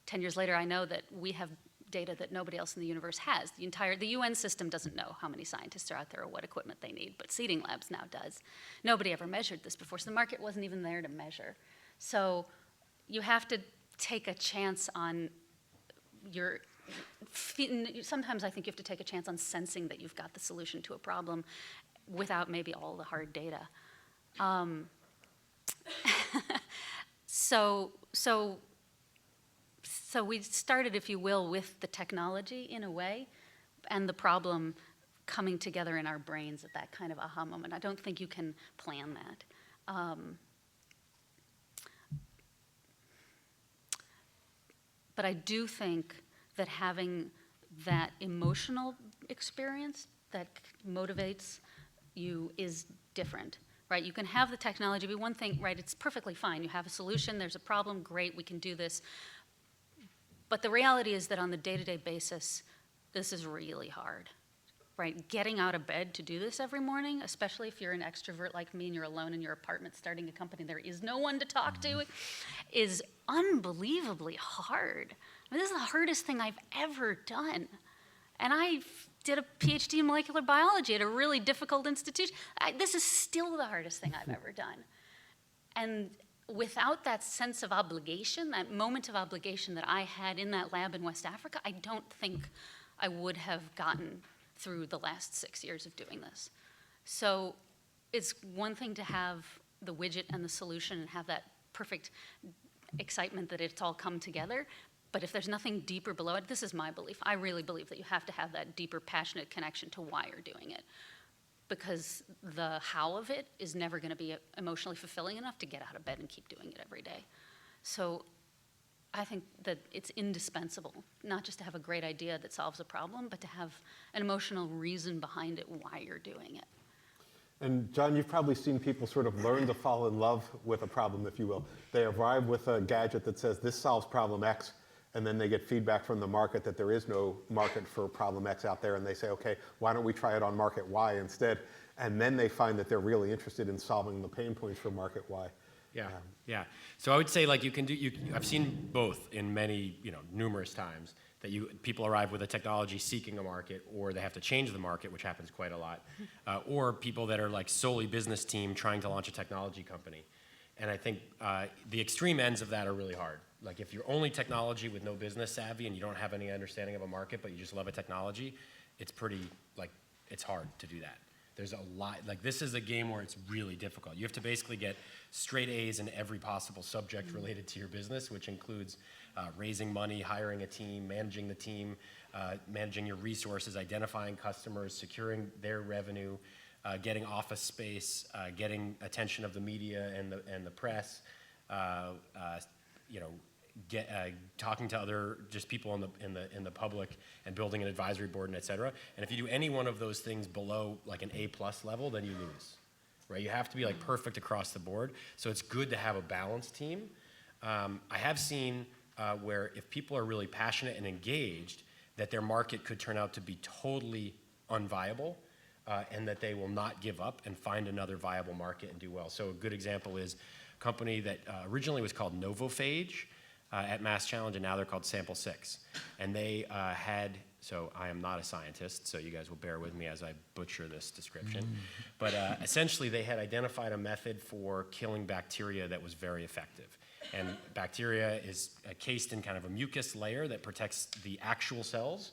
10 years later, I know that we have data that nobody else in the universe has. The UN system doesn't know how many scientists are out there or what equipment they need, but Seeding Labs now does. Nobody ever measured this before, so the market wasn't even there to measure. So you have to take a chance on sometimes I think you have to take a chance on sensing that you've got the solution to a problem without maybe all the hard data. So we started, if you will, with the technology in a way, and the problem coming together in our brains at that kind of aha moment. I don't think you can plan that. But I do think that having that emotional experience that motivates you is different, right? You can have the technology, but one thing, right, it's perfectly fine. You have a solution, there's a problem, great, we can do this. But the reality is that on the day-to-day basis, this is really hard, right? Getting out of bed to do this every morning, especially if you're an extrovert like me and you're alone in your apartment starting a company, there is no one to talk to, is unbelievably hard. I mean, this is the hardest thing I've ever done. And I did a PhD in molecular biology at a really difficult institution. This is still the hardest thing I've ever done. And without that sense of obligation, that moment of obligation that I had in that lab in West Africa, I don't think I would have gotten through the last 6 years of doing this. So it's one thing to have the widget and the solution and have that perfect excitement that it's all come together. But if there's nothing deeper below it, this is my belief. I really believe that you have to have that deeper, passionate connection to why you're doing it. Because the how of it is never going to be emotionally fulfilling enough to get out of bed and keep doing it every day. So I think that it's indispensable, not just to have a great idea that solves a problem, but to have an emotional reason behind it, why you're doing it. And John, you've probably seen people sort of learn to fall in love with a problem, if you will. They arrive with a gadget that says, this solves problem X, and then they get feedback from the market that there is no market for problem X out there, and they say, okay, why don't we try it on market Y instead? And then they find that they're really interested in solving the pain points for market Y. Yeah. So I would say, like, I've seen both in many, numerous times, that people arrive with a technology seeking a market, or they have to change the market, which happens quite a lot, or people that are like solely business team trying to launch a technology company. And I think the extreme ends of that are really hard. Like, if you're only technology with no business savvy and you don't have any understanding of a market, but you just love a technology, it's it's hard to do that. There's a lot, this is a game where it's really difficult. You have to basically get straight A's in every possible subject related to your business, which includes raising money, hiring a team, managing the team, managing your resources, identifying customers, securing their revenue, getting office space, getting attention of the media and the press, talking to other just people in the public and building an advisory board and et cetera. And if you do any one of those things below like an A+ level, then you lose, right? You have to be like perfect across the board. So it's good to have a balanced team. I have seen where if people are really passionate and engaged, that their market could turn out to be totally unviable, and that they will not give up and find another viable market and do well. So a good example is a company that originally was called Novophage at Mass Challenge, and now they're called Sample 6. And they so I am not a scientist, so you guys will bear with me as I butcher this description. But essentially, they had identified a method for killing bacteria that was very effective. And bacteria is cased in kind of a mucus layer that protects the actual cells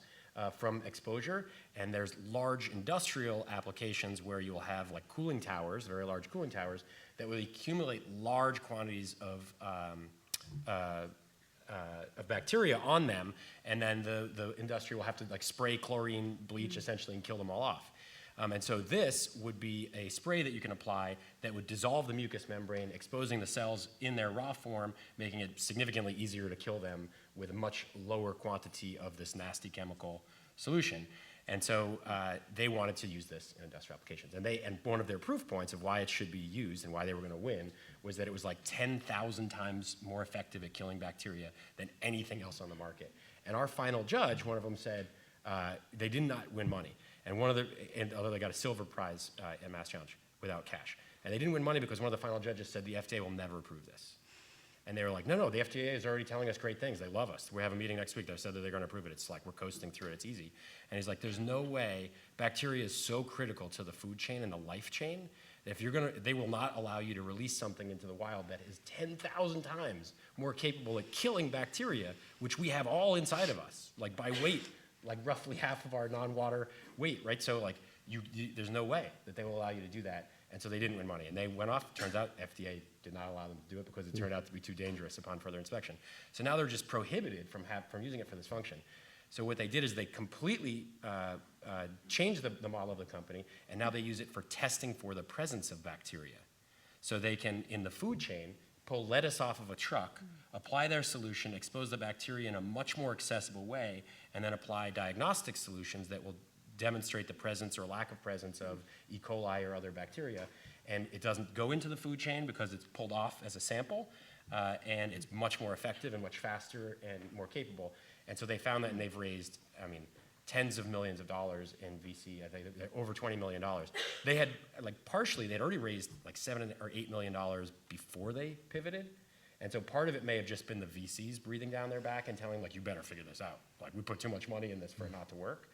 from exposure. And there's large industrial applications where you'll have like cooling towers, very large cooling towers, that will accumulate large quantities of bacteria on them, and then the industry will have to like spray chlorine bleach essentially and kill them all off. And so this would be a spray that you can apply that would dissolve the mucous membrane, exposing the cells in their raw form, making it significantly easier to kill them with a much lower quantity of this nasty chemical solution. And so they wanted to use this in industrial applications. And one of their proof points of why it should be used and why they were going to win was that it was like 10,000 times more effective at killing bacteria than anything else on the market. And our final judge, one of them said they did not win money. And although they got a silver prize at Mass Challenge without cash. And they didn't win money because one of the final judges said the FDA will never approve this. And they were like, no, the FDA is already telling us great things. They love us. We have a meeting next week. They said that they're going to approve it. It's like we're coasting through it. It's easy. And he's like, there's no way. Bacteria is so critical to the food chain and the life chain that if they will not allow you to release something into the wild that is 10,000 times more capable at killing bacteria, which we have all inside of us, like by weight, like roughly half of our non-water weight, right? So like there's no way that they will allow you to do that. And so they didn't win money. And they went off. Turns out FDA did not allow them to do it because it turned out to be too dangerous upon further inspection. So now they're just prohibited from using it for this function. So what they did is they completely changed the model of the company, and now they use it for testing for the presence of bacteria. So they can, in the food chain, pull lettuce off of a truck, apply their solution, expose the bacteria in a much more accessible way, and then apply diagnostic solutions that will demonstrate the presence or lack of presence of E. coli or other bacteria. And it doesn't go into the food chain because it's pulled off as a sample, and it's much more effective and much faster and more capable. And so they found that, and they've raised, tens of millions of dollars in VC. I think over $20 million. They had, they'd already raised like $7 or $8 million before they pivoted. And so part of it may have just been the VCs breathing down their back and telling, you better figure this out. We put too much money in this for it not to work.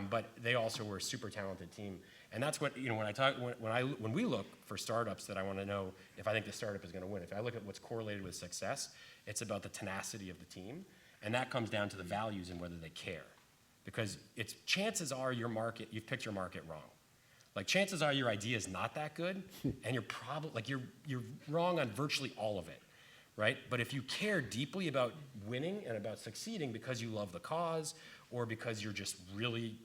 But they also were a super talented team. And that's what, when we look for startups that I want to know if I think the startup is going to win, if I look at what's correlated with success, it's about the tenacity of the team. And that comes down to the values and whether they care. Because chances are you've picked your market wrong. Chances are your idea is not that good, and you're probably, you're wrong on virtually all of it, right? But if you care deeply about winning and about succeeding because you love the cause, or because you're just really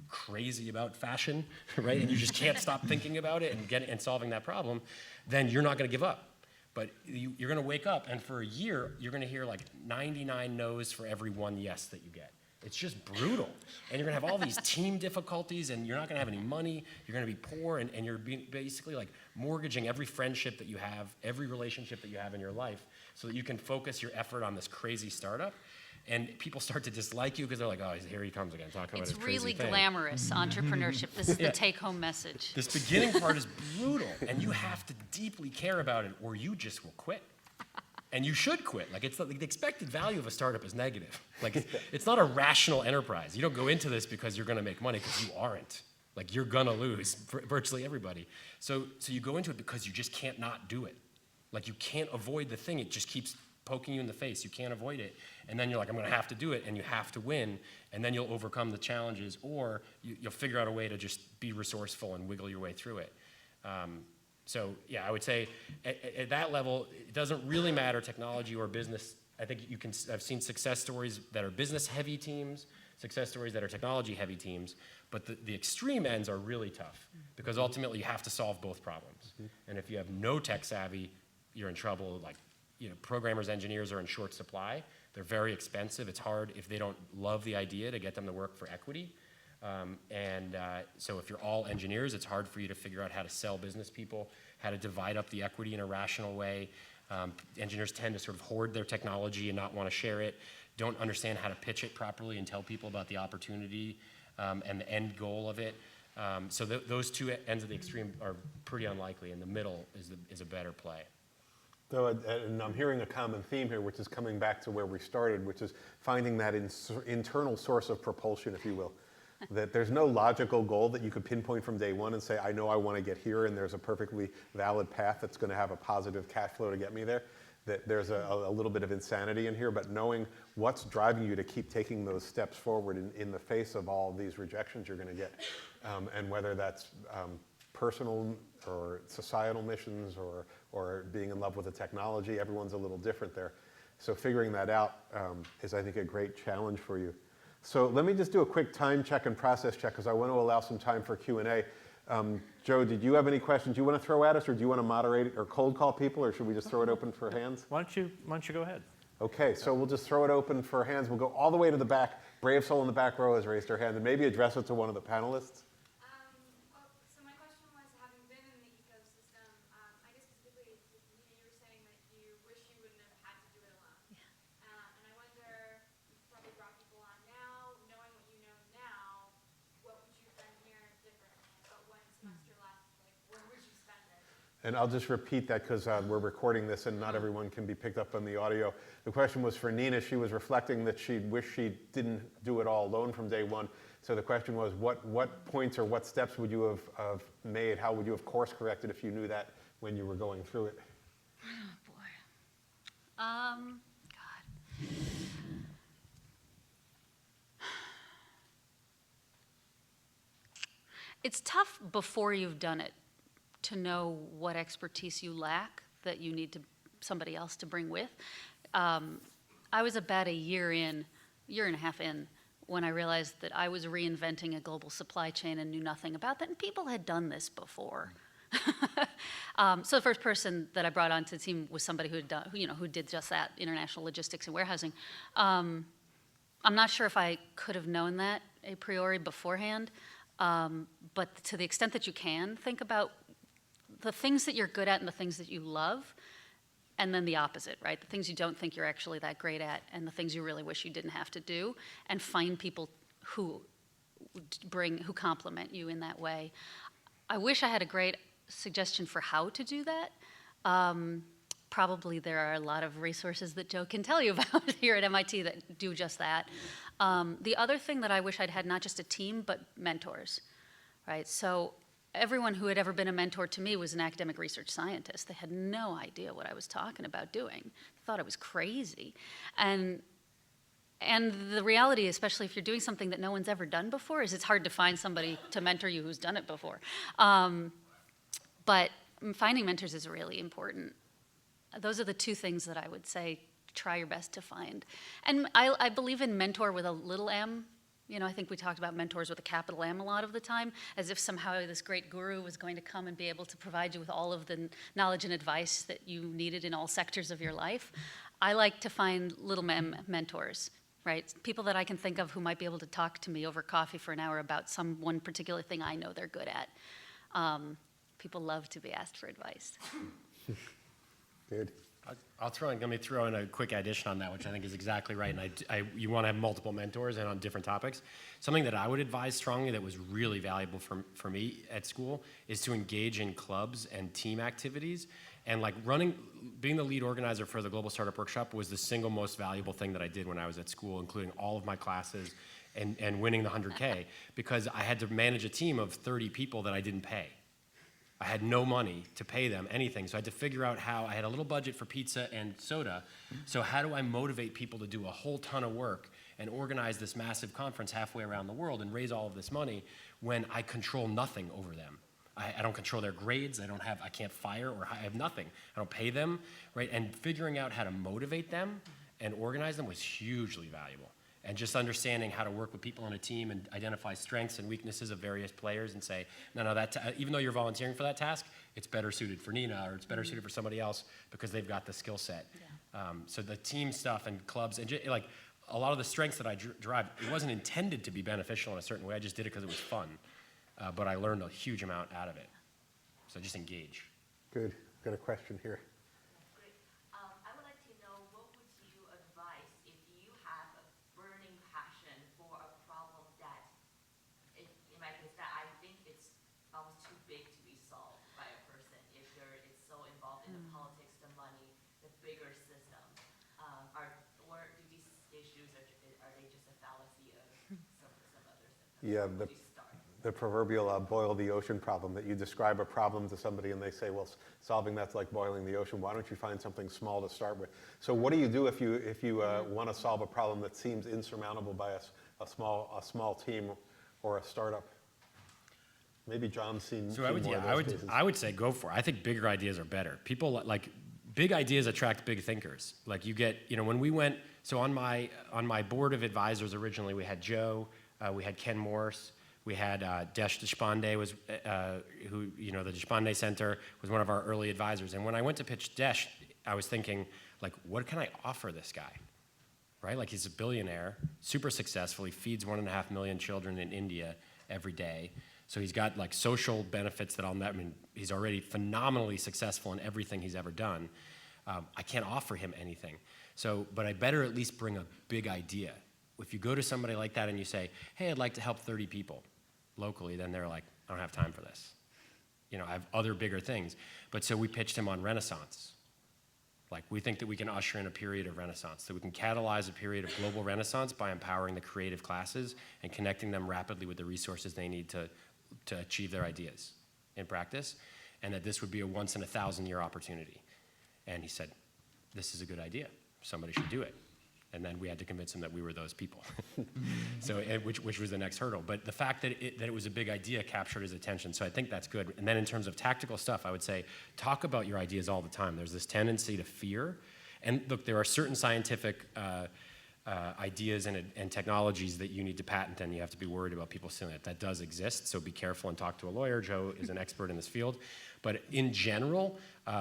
crazy about fashion, right? And you just can't stop thinking about it and solving that problem, then you're not going to give up. But you're going to wake up, and for a year, you're going to hear 99 no's for every one yes that you get. It's just brutal. And you're going to have all these team difficulties, and you're not going to have any money. You're going to be poor, and you're basically mortgaging every friendship that you have, every relationship that you have in your life, so that you can focus your effort on this crazy startup. And people start to dislike you because they're like, oh, here he comes again, talking about his crazy It's really thing. glamorous entrepreneurship. This is the take-home message. This beginning part is brutal, and you have to deeply care about it, or you just will quit. And you should quit. It's the expected value of a startup is negative. It's not a rational enterprise. You don't go into this because you're going to make money, because you aren't. You're going to lose virtually everybody. So you go into it because you just can't not do it. You can't avoid the thing. It just keeps poking you in the face. You can't avoid it. And then you're like, I'm going to have to do it, and you have to win, and then you'll overcome the challenges, or you'll figure out a way to just be resourceful and wiggle your way through it. So yeah, I would say at that level, it doesn't really matter technology or business. I think I've seen success stories that are business-heavy teams, success stories that are technology-heavy teams, but the extreme ends are really tough, because ultimately you have to solve both problems. And if you have no tech savvy, you're in trouble. Programmers, engineers are in short supply. They're very expensive. It's hard if they don't love the idea to get them to work for equity. So if you're all engineers, it's hard for you to figure out how to sell business people, how to divide up the equity in a rational way. Engineers tend to sort of hoard their technology and not want to share it, don't understand how to pitch it properly and tell people about the opportunity and the end goal of it. So those two ends of the extreme are pretty unlikely, and the middle is a better play. Though, and I'm hearing a common theme here, which is coming back to where we started, which is finding that internal source of propulsion, if you will. That there's no logical goal that you could pinpoint from day one and say, I know I want to get here, and there's a perfectly valid path that's going to have a positive cash flow to get me there. That there's a little bit of insanity in here, but knowing what's driving you to keep taking those steps forward in the face of all these rejections you're going to get. And whether that's personal or societal missions or being in love with the technology, everyone's a little different there. So figuring that out is, I think, a great challenge for you. So let me just do a quick time check and process check because I want to allow some time for Q&A. Joe, did you have any questions you want to throw at us, or do you want to moderate it or cold call people, or should we just throw it open for hands? Why don't you go ahead? Okay, so we'll just throw it open for hands. We'll go all the way to the back. Brave soul in the back row has raised her hand, and maybe address it to one of the panelists. So my question was, having been in the ecosystem, I guess specifically, Nina, you were saying that you wish you wouldn't have had to do it alone. And I wonder, you've probably brought people on now, knowing what you know now, what would you have done here differently? But one semester left, like, where would you spend it? And I'll just repeat that because we're recording this and not everyone can be picked up on the audio. The question was for Nina. She was reflecting that she wished she didn't do it all alone from day one. So the question was, what points or what steps would you have made? How would you have course corrected if you knew that when you were going through it? Oh, boy. God. It's tough before you've done it to know what expertise you lack that you need somebody else to bring with. I was about a year and a half in, when I realized that I was reinventing a global supply chain and knew nothing about that, and people had done this before. So the first person that I brought onto the team was somebody who did just that, international logistics and warehousing. I'm not sure if I could have known that a priori beforehand, but to the extent that you can, think about the things that you're good at and the things that you love, and then the opposite, right? The things you don't think you're actually that great at, and the things you really wish you didn't have to do, and find people who complement you in that way. I wish I had a great suggestion for how to do that. Probably there are a lot of resources that Joe can tell you about here at MIT that do just that. The other thing that I wish I'd had, not just a team, but mentors, right? So everyone who had ever been a mentor to me was an academic research scientist. They had no idea what I was talking about doing. They thought I was crazy. And the reality, especially if you're doing something that no one's ever done before, is it's hard to find somebody to mentor you who's done it before. But finding mentors is really important. Those are the two things that I would say try your best to find. And I believe in mentor with a little m. You know, I think we talked about mentors with a capital M a lot of the time, as if somehow this great guru was going to come and be able to provide you with all of the knowledge and advice that you needed in all sectors of your life. I like to find little mentors, right? People that I can think of who might be able to talk to me over coffee for an hour about one particular thing I know they're good at. People love to be asked for advice. Good. Let me throw in a quick addition on that, which I think is exactly right. And you want to have multiple mentors and on different topics. Something that I would advise strongly that was really valuable for me at school is to engage in clubs and team activities. And like being the lead organizer for the Global Startup Workshop was the single most valuable thing that I did when I was at school, including all of my classes and winning the 100K, because I had to manage a team of 30 people that I didn't pay. I had no money to pay them anything, so I had to figure out how. I had a little budget for pizza and soda, so how do I motivate people to do a whole ton of work and organize this massive conference halfway around the world and raise all of this money when I control nothing over them? I don't control their grades, I can't fire, or I have nothing. I don't pay them, right? And figuring out how to motivate them and organize them was hugely valuable. And just understanding how to work with people on a team and identify strengths and weaknesses of various players and say, no, even though you're volunteering for that task, it's better suited for Nina or it's better suited for somebody else because they've got the skill set. Yeah. So the team stuff and clubs and like a lot of the strengths that I drive, it wasn't intended to be beneficial in a certain way. I just did it because it was fun. But I learned a huge amount out of it. So just engage. Good. Got a question here. Great. I would like to know, what would you advise if you have a burning passion for a problem that, in my case, that I think it's almost too big to be solved by a person if it's so involved in the politics, the money, the bigger system? Or do these issues, are they just a fallacy of some other symptoms? Yeah, the proverbial boil the ocean problem, that you describe a problem to somebody and they say, well, solving that's like boiling the ocean. Why don't you find something small to start with? So what do you do if you want to solve a problem that seems insurmountable by a small team or a startup? Maybe John's seen So more of those cases. I would say go for it. I think bigger ideas are better. People like big ideas attract big thinkers. Like you get, when we went, so on my board of advisors originally, we had Joe, we had Ken Morse, we had Desh Deshpande was, who, the Deshpande Center was one of our early advisors. And when I went to pitch Desh, I was thinking, like, what can I offer this guy? Right? Like he's a billionaire, super successful. He feeds 1.5 million children in India every day. So he's got like social benefits that he's already phenomenally successful in everything he's ever done. I can't offer him anything. So, but I better at least bring a big idea. If you go to somebody like that and you say, hey, I'd like to help 30 people locally, then they're like, I don't have time for this. I have other bigger things. But so we pitched him on Renaissance. Like, we think that we can usher in a period of renaissance, that we can catalyze a period of global renaissance by empowering the creative classes and connecting them rapidly with the resources they need to achieve their ideas in practice, and that this would be a once in 1,000-year opportunity. And he said, this is a good idea. Somebody should do it. And then we had to convince him that we were those people, which was the next hurdle. But the fact that it was a big idea captured his attention, so I think that's good. And then in terms of tactical stuff, I would say talk about your ideas all the time. There's this tendency to fear. And look, there are certain scientific ideas and technologies that you need to patent, and you have to be worried about people stealing it. That does exist, so be careful and talk to a lawyer. Joe is an expert in this field. But in general,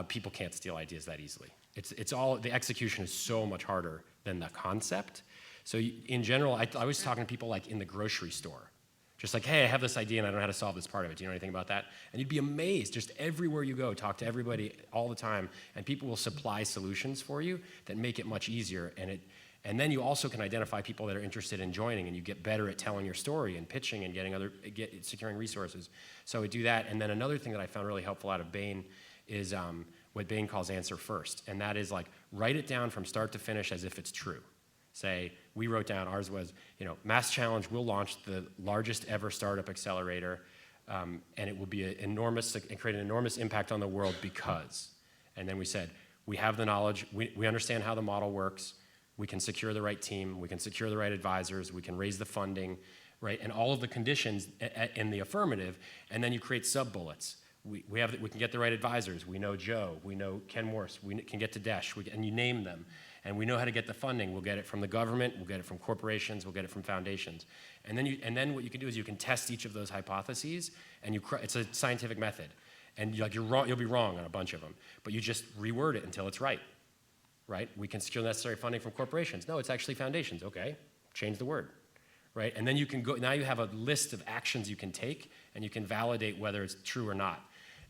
people can't steal ideas that easily. It's all, the execution is so much harder than the concept. So in general, I was talking to people like in the grocery store, just like, hey, I have this idea and I don't know how to solve this part of it. Do you know anything about that? And you'd be amazed, just everywhere you go, talk to everybody all the time, and people will supply solutions for you that make it much easier. And then you also can identify people that are interested in joining, and you get better at telling your story and pitching and securing resources. So we do that. And then another thing that I found really helpful out of Bain is what Bain calls answer first. And that is like, write it down from start to finish as if it's true. Say, we wrote down, ours was, Mass Challenge will launch the largest ever startup accelerator, and it will be and create an enormous impact on the world because. And then we said, we have the knowledge, we understand how the model works, we can secure the right team, we can secure the right advisors, we can raise the funding, right? And all of the conditions in the affirmative, and then you create sub-bullets. We can get the right advisors. We know Joe. We know Ken Morse. We can get to Desh. And you name them. And we know how to get the funding. We'll get it from the government. We'll get it from corporations. We'll get it from foundations. And then what you can do is you can test each of those hypotheses. And it's a scientific method. And you're wrong. You'll be wrong on a bunch of them. But you just reword it until it's right. Right? We can secure necessary funding from corporations. No, it's actually foundations. Okay. Change the word. Right? And then you can go. Now you have a list of actions you can take, and you can validate whether it's true or not.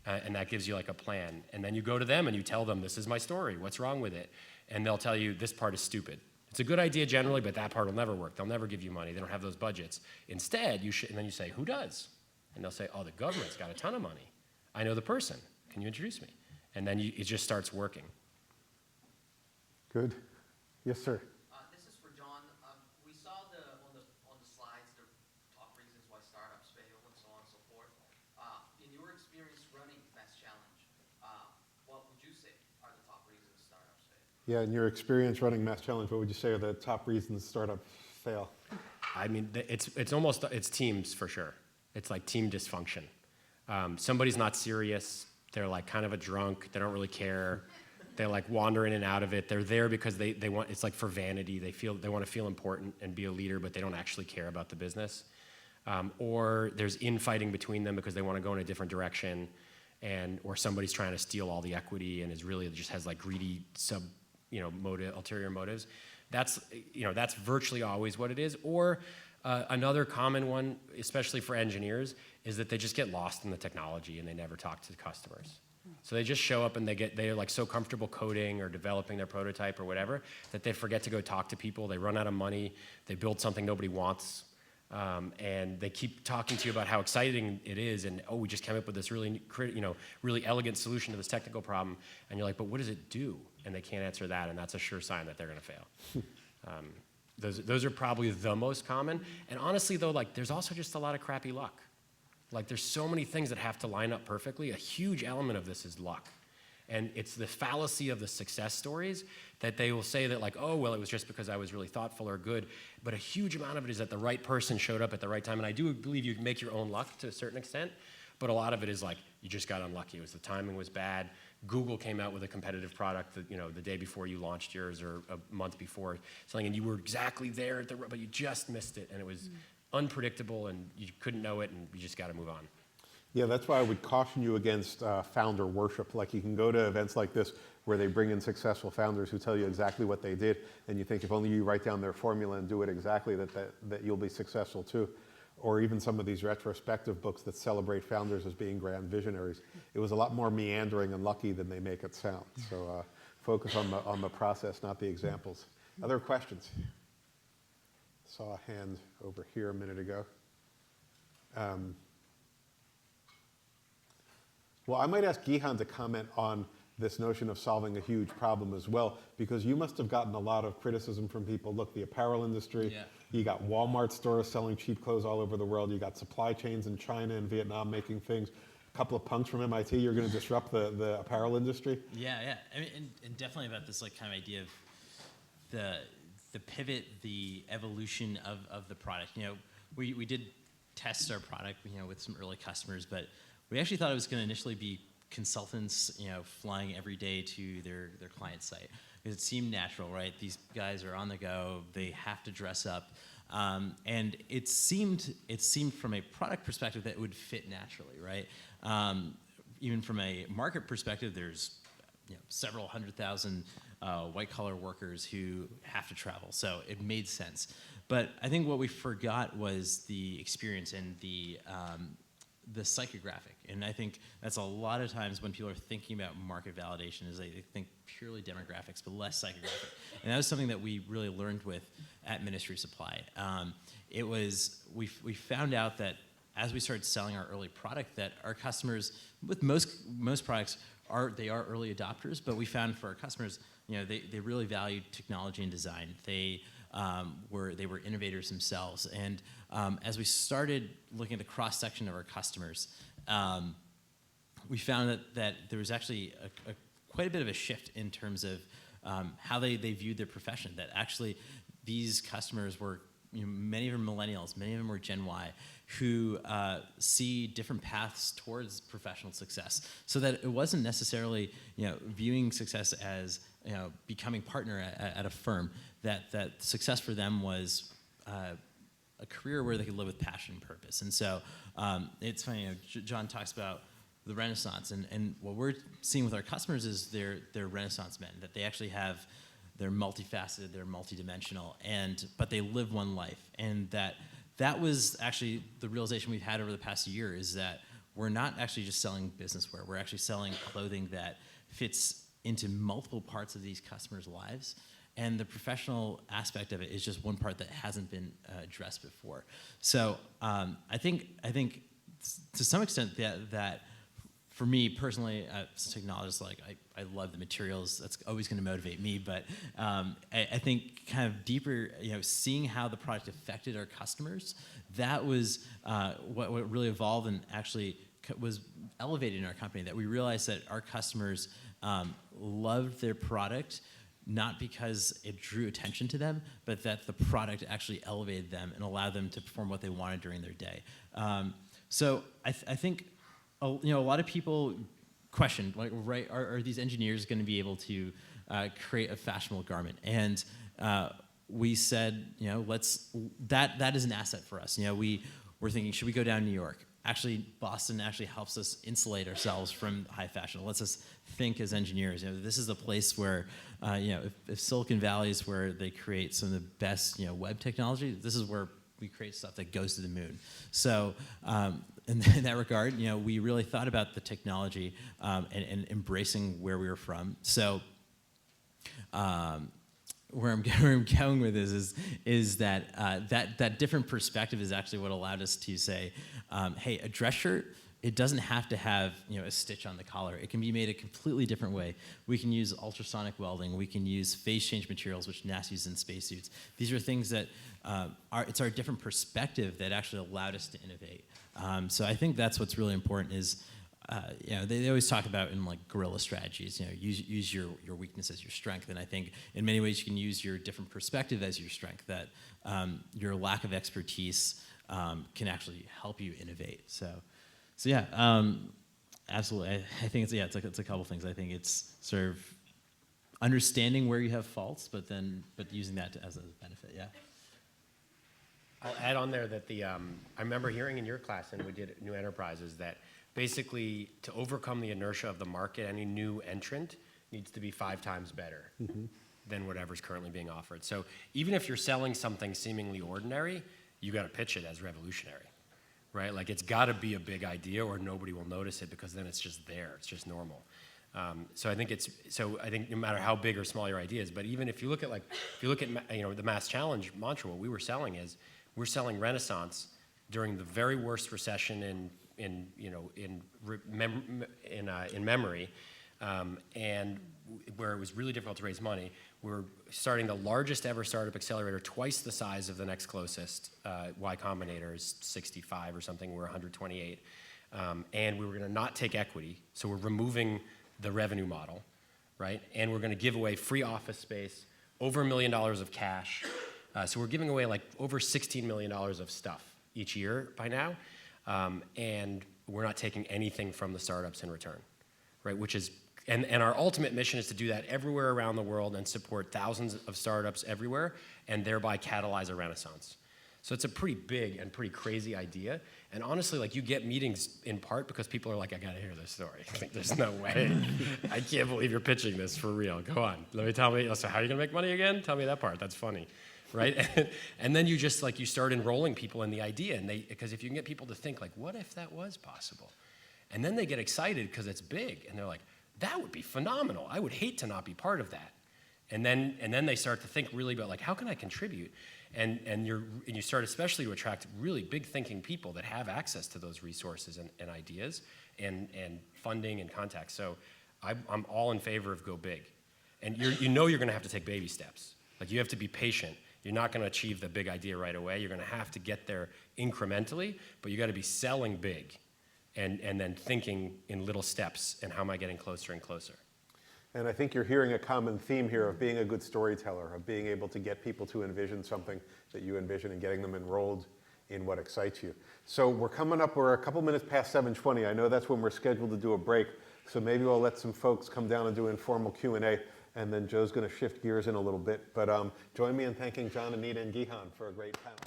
And that gives you like a plan. And then you go to them and you tell them, this is my story, what's wrong with it? And they'll tell you, this part is stupid. It's a good idea generally, but that part will never work. They'll never give you money. They don't have those budgets. Instead, and then you say, who does? And they'll say, oh, the government's got a ton of money. I know the person. Can you introduce me? And then it just starts working. Good. Yes, sir. This is for John. We saw on the slides the top reasons why startups fail and so on and so forth. In your experience running Mass Challenge, what would you say are the top reasons startups fail? Yeah, in your experience running Mass Challenge, what would you say are the top reasons startups fail? I mean, it's teams for sure. It's like team dysfunction. Somebody's not serious. They're like kind of a drunk. They don't really care. They like wander in and out of it. They're there because they want, it's like for vanity. They want to feel important and be a leader, but they don't actually care about the business. Or there's infighting between them because they want to go in a different direction, or somebody's trying to steal all the equity and just has like greedy ulterior motives. That's virtually always what it is. Or another common one, especially for engineers, is that they just get lost in the technology and they never talk to the customers. So they just show up and they're like so comfortable coding or developing their prototype or whatever that they forget to go talk to people. They run out of money. They build something nobody wants. And they keep talking to you about how exciting it is, and we just came up with this really elegant solution to this technical problem. And you're like, but what does it do? And they can't answer that, and that's a sure sign that they're going to fail. Those are probably the most common. And honestly, though, like there's also just a lot of crappy luck. Like there's so many things that have to line up perfectly. A huge element of this is luck. And it's the fallacy of the success stories that they will say that like, oh, well, it was just because I was really thoughtful or good. But a huge amount of it is that the right person showed up at the right time. And I do believe you can make your own luck to a certain extent. But a lot of it is like, you just got unlucky. The timing was bad. Google came out with a competitive product that, the day before you launched yours or a month before, something, and you were exactly there but you just missed it, and it was unpredictable, and you couldn't know it, and you just got to move on. Yeah, that's why I would caution you against founder worship. Like, you can go to events like this where they bring in successful founders who tell you exactly what they did, and you think if only you write down their formula and do it exactly, that you'll be successful too. Or even some of these retrospective books that celebrate founders as being grand visionaries. It was a lot more meandering and lucky than they make it sound. So focus on the process, not the examples. Other questions? Saw a hand over here a minute ago. Well, I might ask Gihan to comment on this notion of solving a huge problem as well, because you must have gotten a lot of criticism from people. Look, the apparel industry, you got Walmart stores selling cheap clothes all over the world, you got supply chains in China and Vietnam making things. A couple of punks from MIT, you're going to disrupt the apparel industry? Yeah. I mean, and definitely about this kind of idea of the pivot, the evolution of the product. We did test our product, with some early customers, but we actually thought it was going to initially be consultants, flying every day to their client site. Because it seemed natural, right? These guys are on the go, they have to dress up. And it seemed from a product perspective that it would fit naturally, right? Even from a market perspective, there's several 100,000 white-collar workers who have to travel, so it made sense. But I think what we forgot was the experience and the psychographic. And I think that's a lot of times when people are thinking about market validation is they think purely demographics, but less psychographic. And that was something that we really learned with at Ministry of Supply. We found out that as we started selling our early product, that our customers, with most products, they are early adopters, but we found for our customers, they really valued technology and design. They were innovators themselves. And as we started looking at the cross-section of our customers, we found that there was actually quite a bit of a shift in terms of how they viewed their profession, that actually these customers were, many of them millennials, many of them were Gen Y, who see different paths towards professional success. So that it wasn't necessarily, viewing success as, becoming partner at a firm, that success for them was a career where they could live with passion and purpose. And so it's funny, John talks about the Renaissance, and what we're seeing with our customers is they're Renaissance men, that they actually they're multifaceted, they're multidimensional, but they live one life. And that was actually the realization we've had over the past year, is that we're not actually just selling business wear, we're actually selling clothing that fits into multiple parts of these customers' lives. And the professional aspect of it is just one part that hasn't been addressed before. So I think to some extent that for me personally, as a technologist, I love the materials. That's always going to motivate me. But I think kind of deeper, seeing how the product affected our customers, that was what really evolved and actually was elevated in our company. That we realized that our customers loved their product, not because it drew attention to them, but that the product actually elevated them and allowed them to perform what they wanted during their day. So I think a lot of people question, right, are these engineers going to be able to create a fashionable garment? And we said, that is an asset for us. We're thinking, should we go down to New York? Actually, Boston actually helps us insulate ourselves from high fashion. It lets us think as engineers. This is a place where, if Silicon Valley is where they create some of the best, web technology, this is where we create stuff that goes to the moon. So in that regard, we really thought about the technology and embracing where we were from. So where I'm going with this is that different perspective is actually what allowed us to say, hey, a dress shirt, it doesn't have to have a stitch on the collar. It can be made a completely different way. We can use ultrasonic welding. We can use phase change materials, which NASA uses in spacesuits. These are things that it's our different perspective that actually allowed us to innovate. So I think that's what's really important is, they always talk about in guerrilla strategies, use your weakness as your strength. And I think in many ways you can use your different perspective as your strength, that your lack of expertise can actually help you innovate. So yeah, Absolutely. I think it's a couple things. I think it's sort of understanding where you have faults, but using that as a benefit. Yeah. I'll add on there that I remember hearing in your class, and we did at New Enterprises, that basically to overcome the inertia of the market, any new entrant needs to be 5 times better than whatever's currently being offered. So even if you're selling something seemingly ordinary, you got to pitch it as revolutionary, right? Like it's got to be a big idea, or nobody will notice it, because then it's just there. It's just normal. So I think no matter how big or small your idea is, but even if you look at the Mass Challenge mantra, what we were selling is we're selling Renaissance during the very worst recession in memory, and where it was really difficult to raise money. We're starting the largest ever startup accelerator, twice the size of the next closest. Y Combinator is 65 or something. We're 128, and we were going to not take equity, so we're removing the revenue model, right? And we're going to give away free office space, over $1 million of cash. So we're giving away like over $16 million of stuff each year by now, and we're not taking anything from the startups in return, right? And our ultimate mission is to do that everywhere around the world and support thousands of startups everywhere, and thereby catalyze a renaissance. So it's a pretty big and pretty crazy idea. And honestly, like you get meetings in part because people are like, I gotta hear this story. Like, there's no way. I can't believe you're pitching this for real. Go on. Tell me, so how are you gonna make money again? Tell me that part, that's funny, right? And then you just you start enrolling people in the idea, and because if you can get people to think like, what if that was possible? And then they get excited because it's big, and they're like, that would be phenomenal. I would hate to not be part of that. And then they start to think really about like, how can I contribute? And you start especially to attract really big thinking people that have access to those resources and ideas and funding and contacts. So I'm all in favor of go big. And you're gonna have to take baby steps. Like you have to be patient. You're not gonna achieve the big idea right away. You're gonna have to get there incrementally, but you gotta be selling big and then thinking in little steps and how am I getting closer and closer. And I think you're hearing a common theme here of being a good storyteller, of being able to get people to envision something that you envision and getting them enrolled in what excites you. So we're a couple minutes past 7:20. I know that's when we're scheduled to do a break. So maybe we'll let some folks come down and do informal Q&A, and then Joe's going to shift gears in a little bit. But join me in thanking John, Anita, and Gihan for a great panel.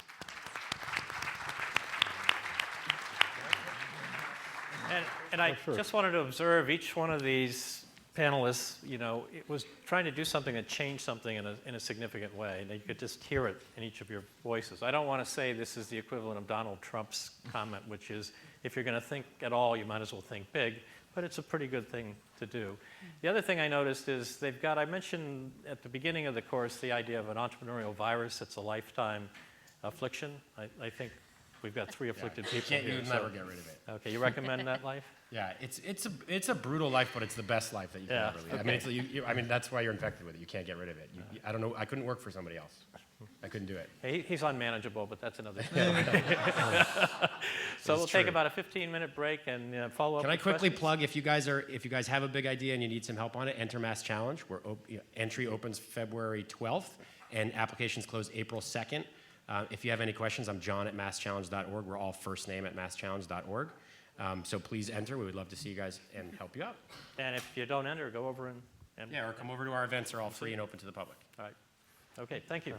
And I just wanted to observe each one of these panelists, it was trying to do something that changed something in a significant way. And you could just hear it in each of your voices. I don't want to say this is the equivalent of Donald Trump's comment, which is, if you're going to think at all, you might as well think big. But it's a pretty good thing to do. The other thing I noticed is I mentioned at the beginning of the course the idea of an entrepreneurial virus that's a lifetime affliction. I think we've got 3 afflicted people here. You'll never get rid of it. Okay, you recommend that life? Yeah, it's a brutal life, but it's the best life that you can ever lead. Okay. I mean, that's why you're infected with it. You can't get rid of it. I don't know. I couldn't work for somebody else. I couldn't do it. He's unmanageable, but that's another story. So we'll take about a 15-minute break and follow up. Can I with quickly questions? plug, if you guys have a big idea and you need some help on it, enter Mass Challenge. Entry opens February 12th, and applications close April 2nd. If you have any questions, I'm John at masschallenge.org. We're all first name at masschallenge.org. So please enter. We would love to see you guys and help you out. And if you don't enter, go over and Yeah, or come over to our events. They're all free and open to the public. all right. Okay, thank you.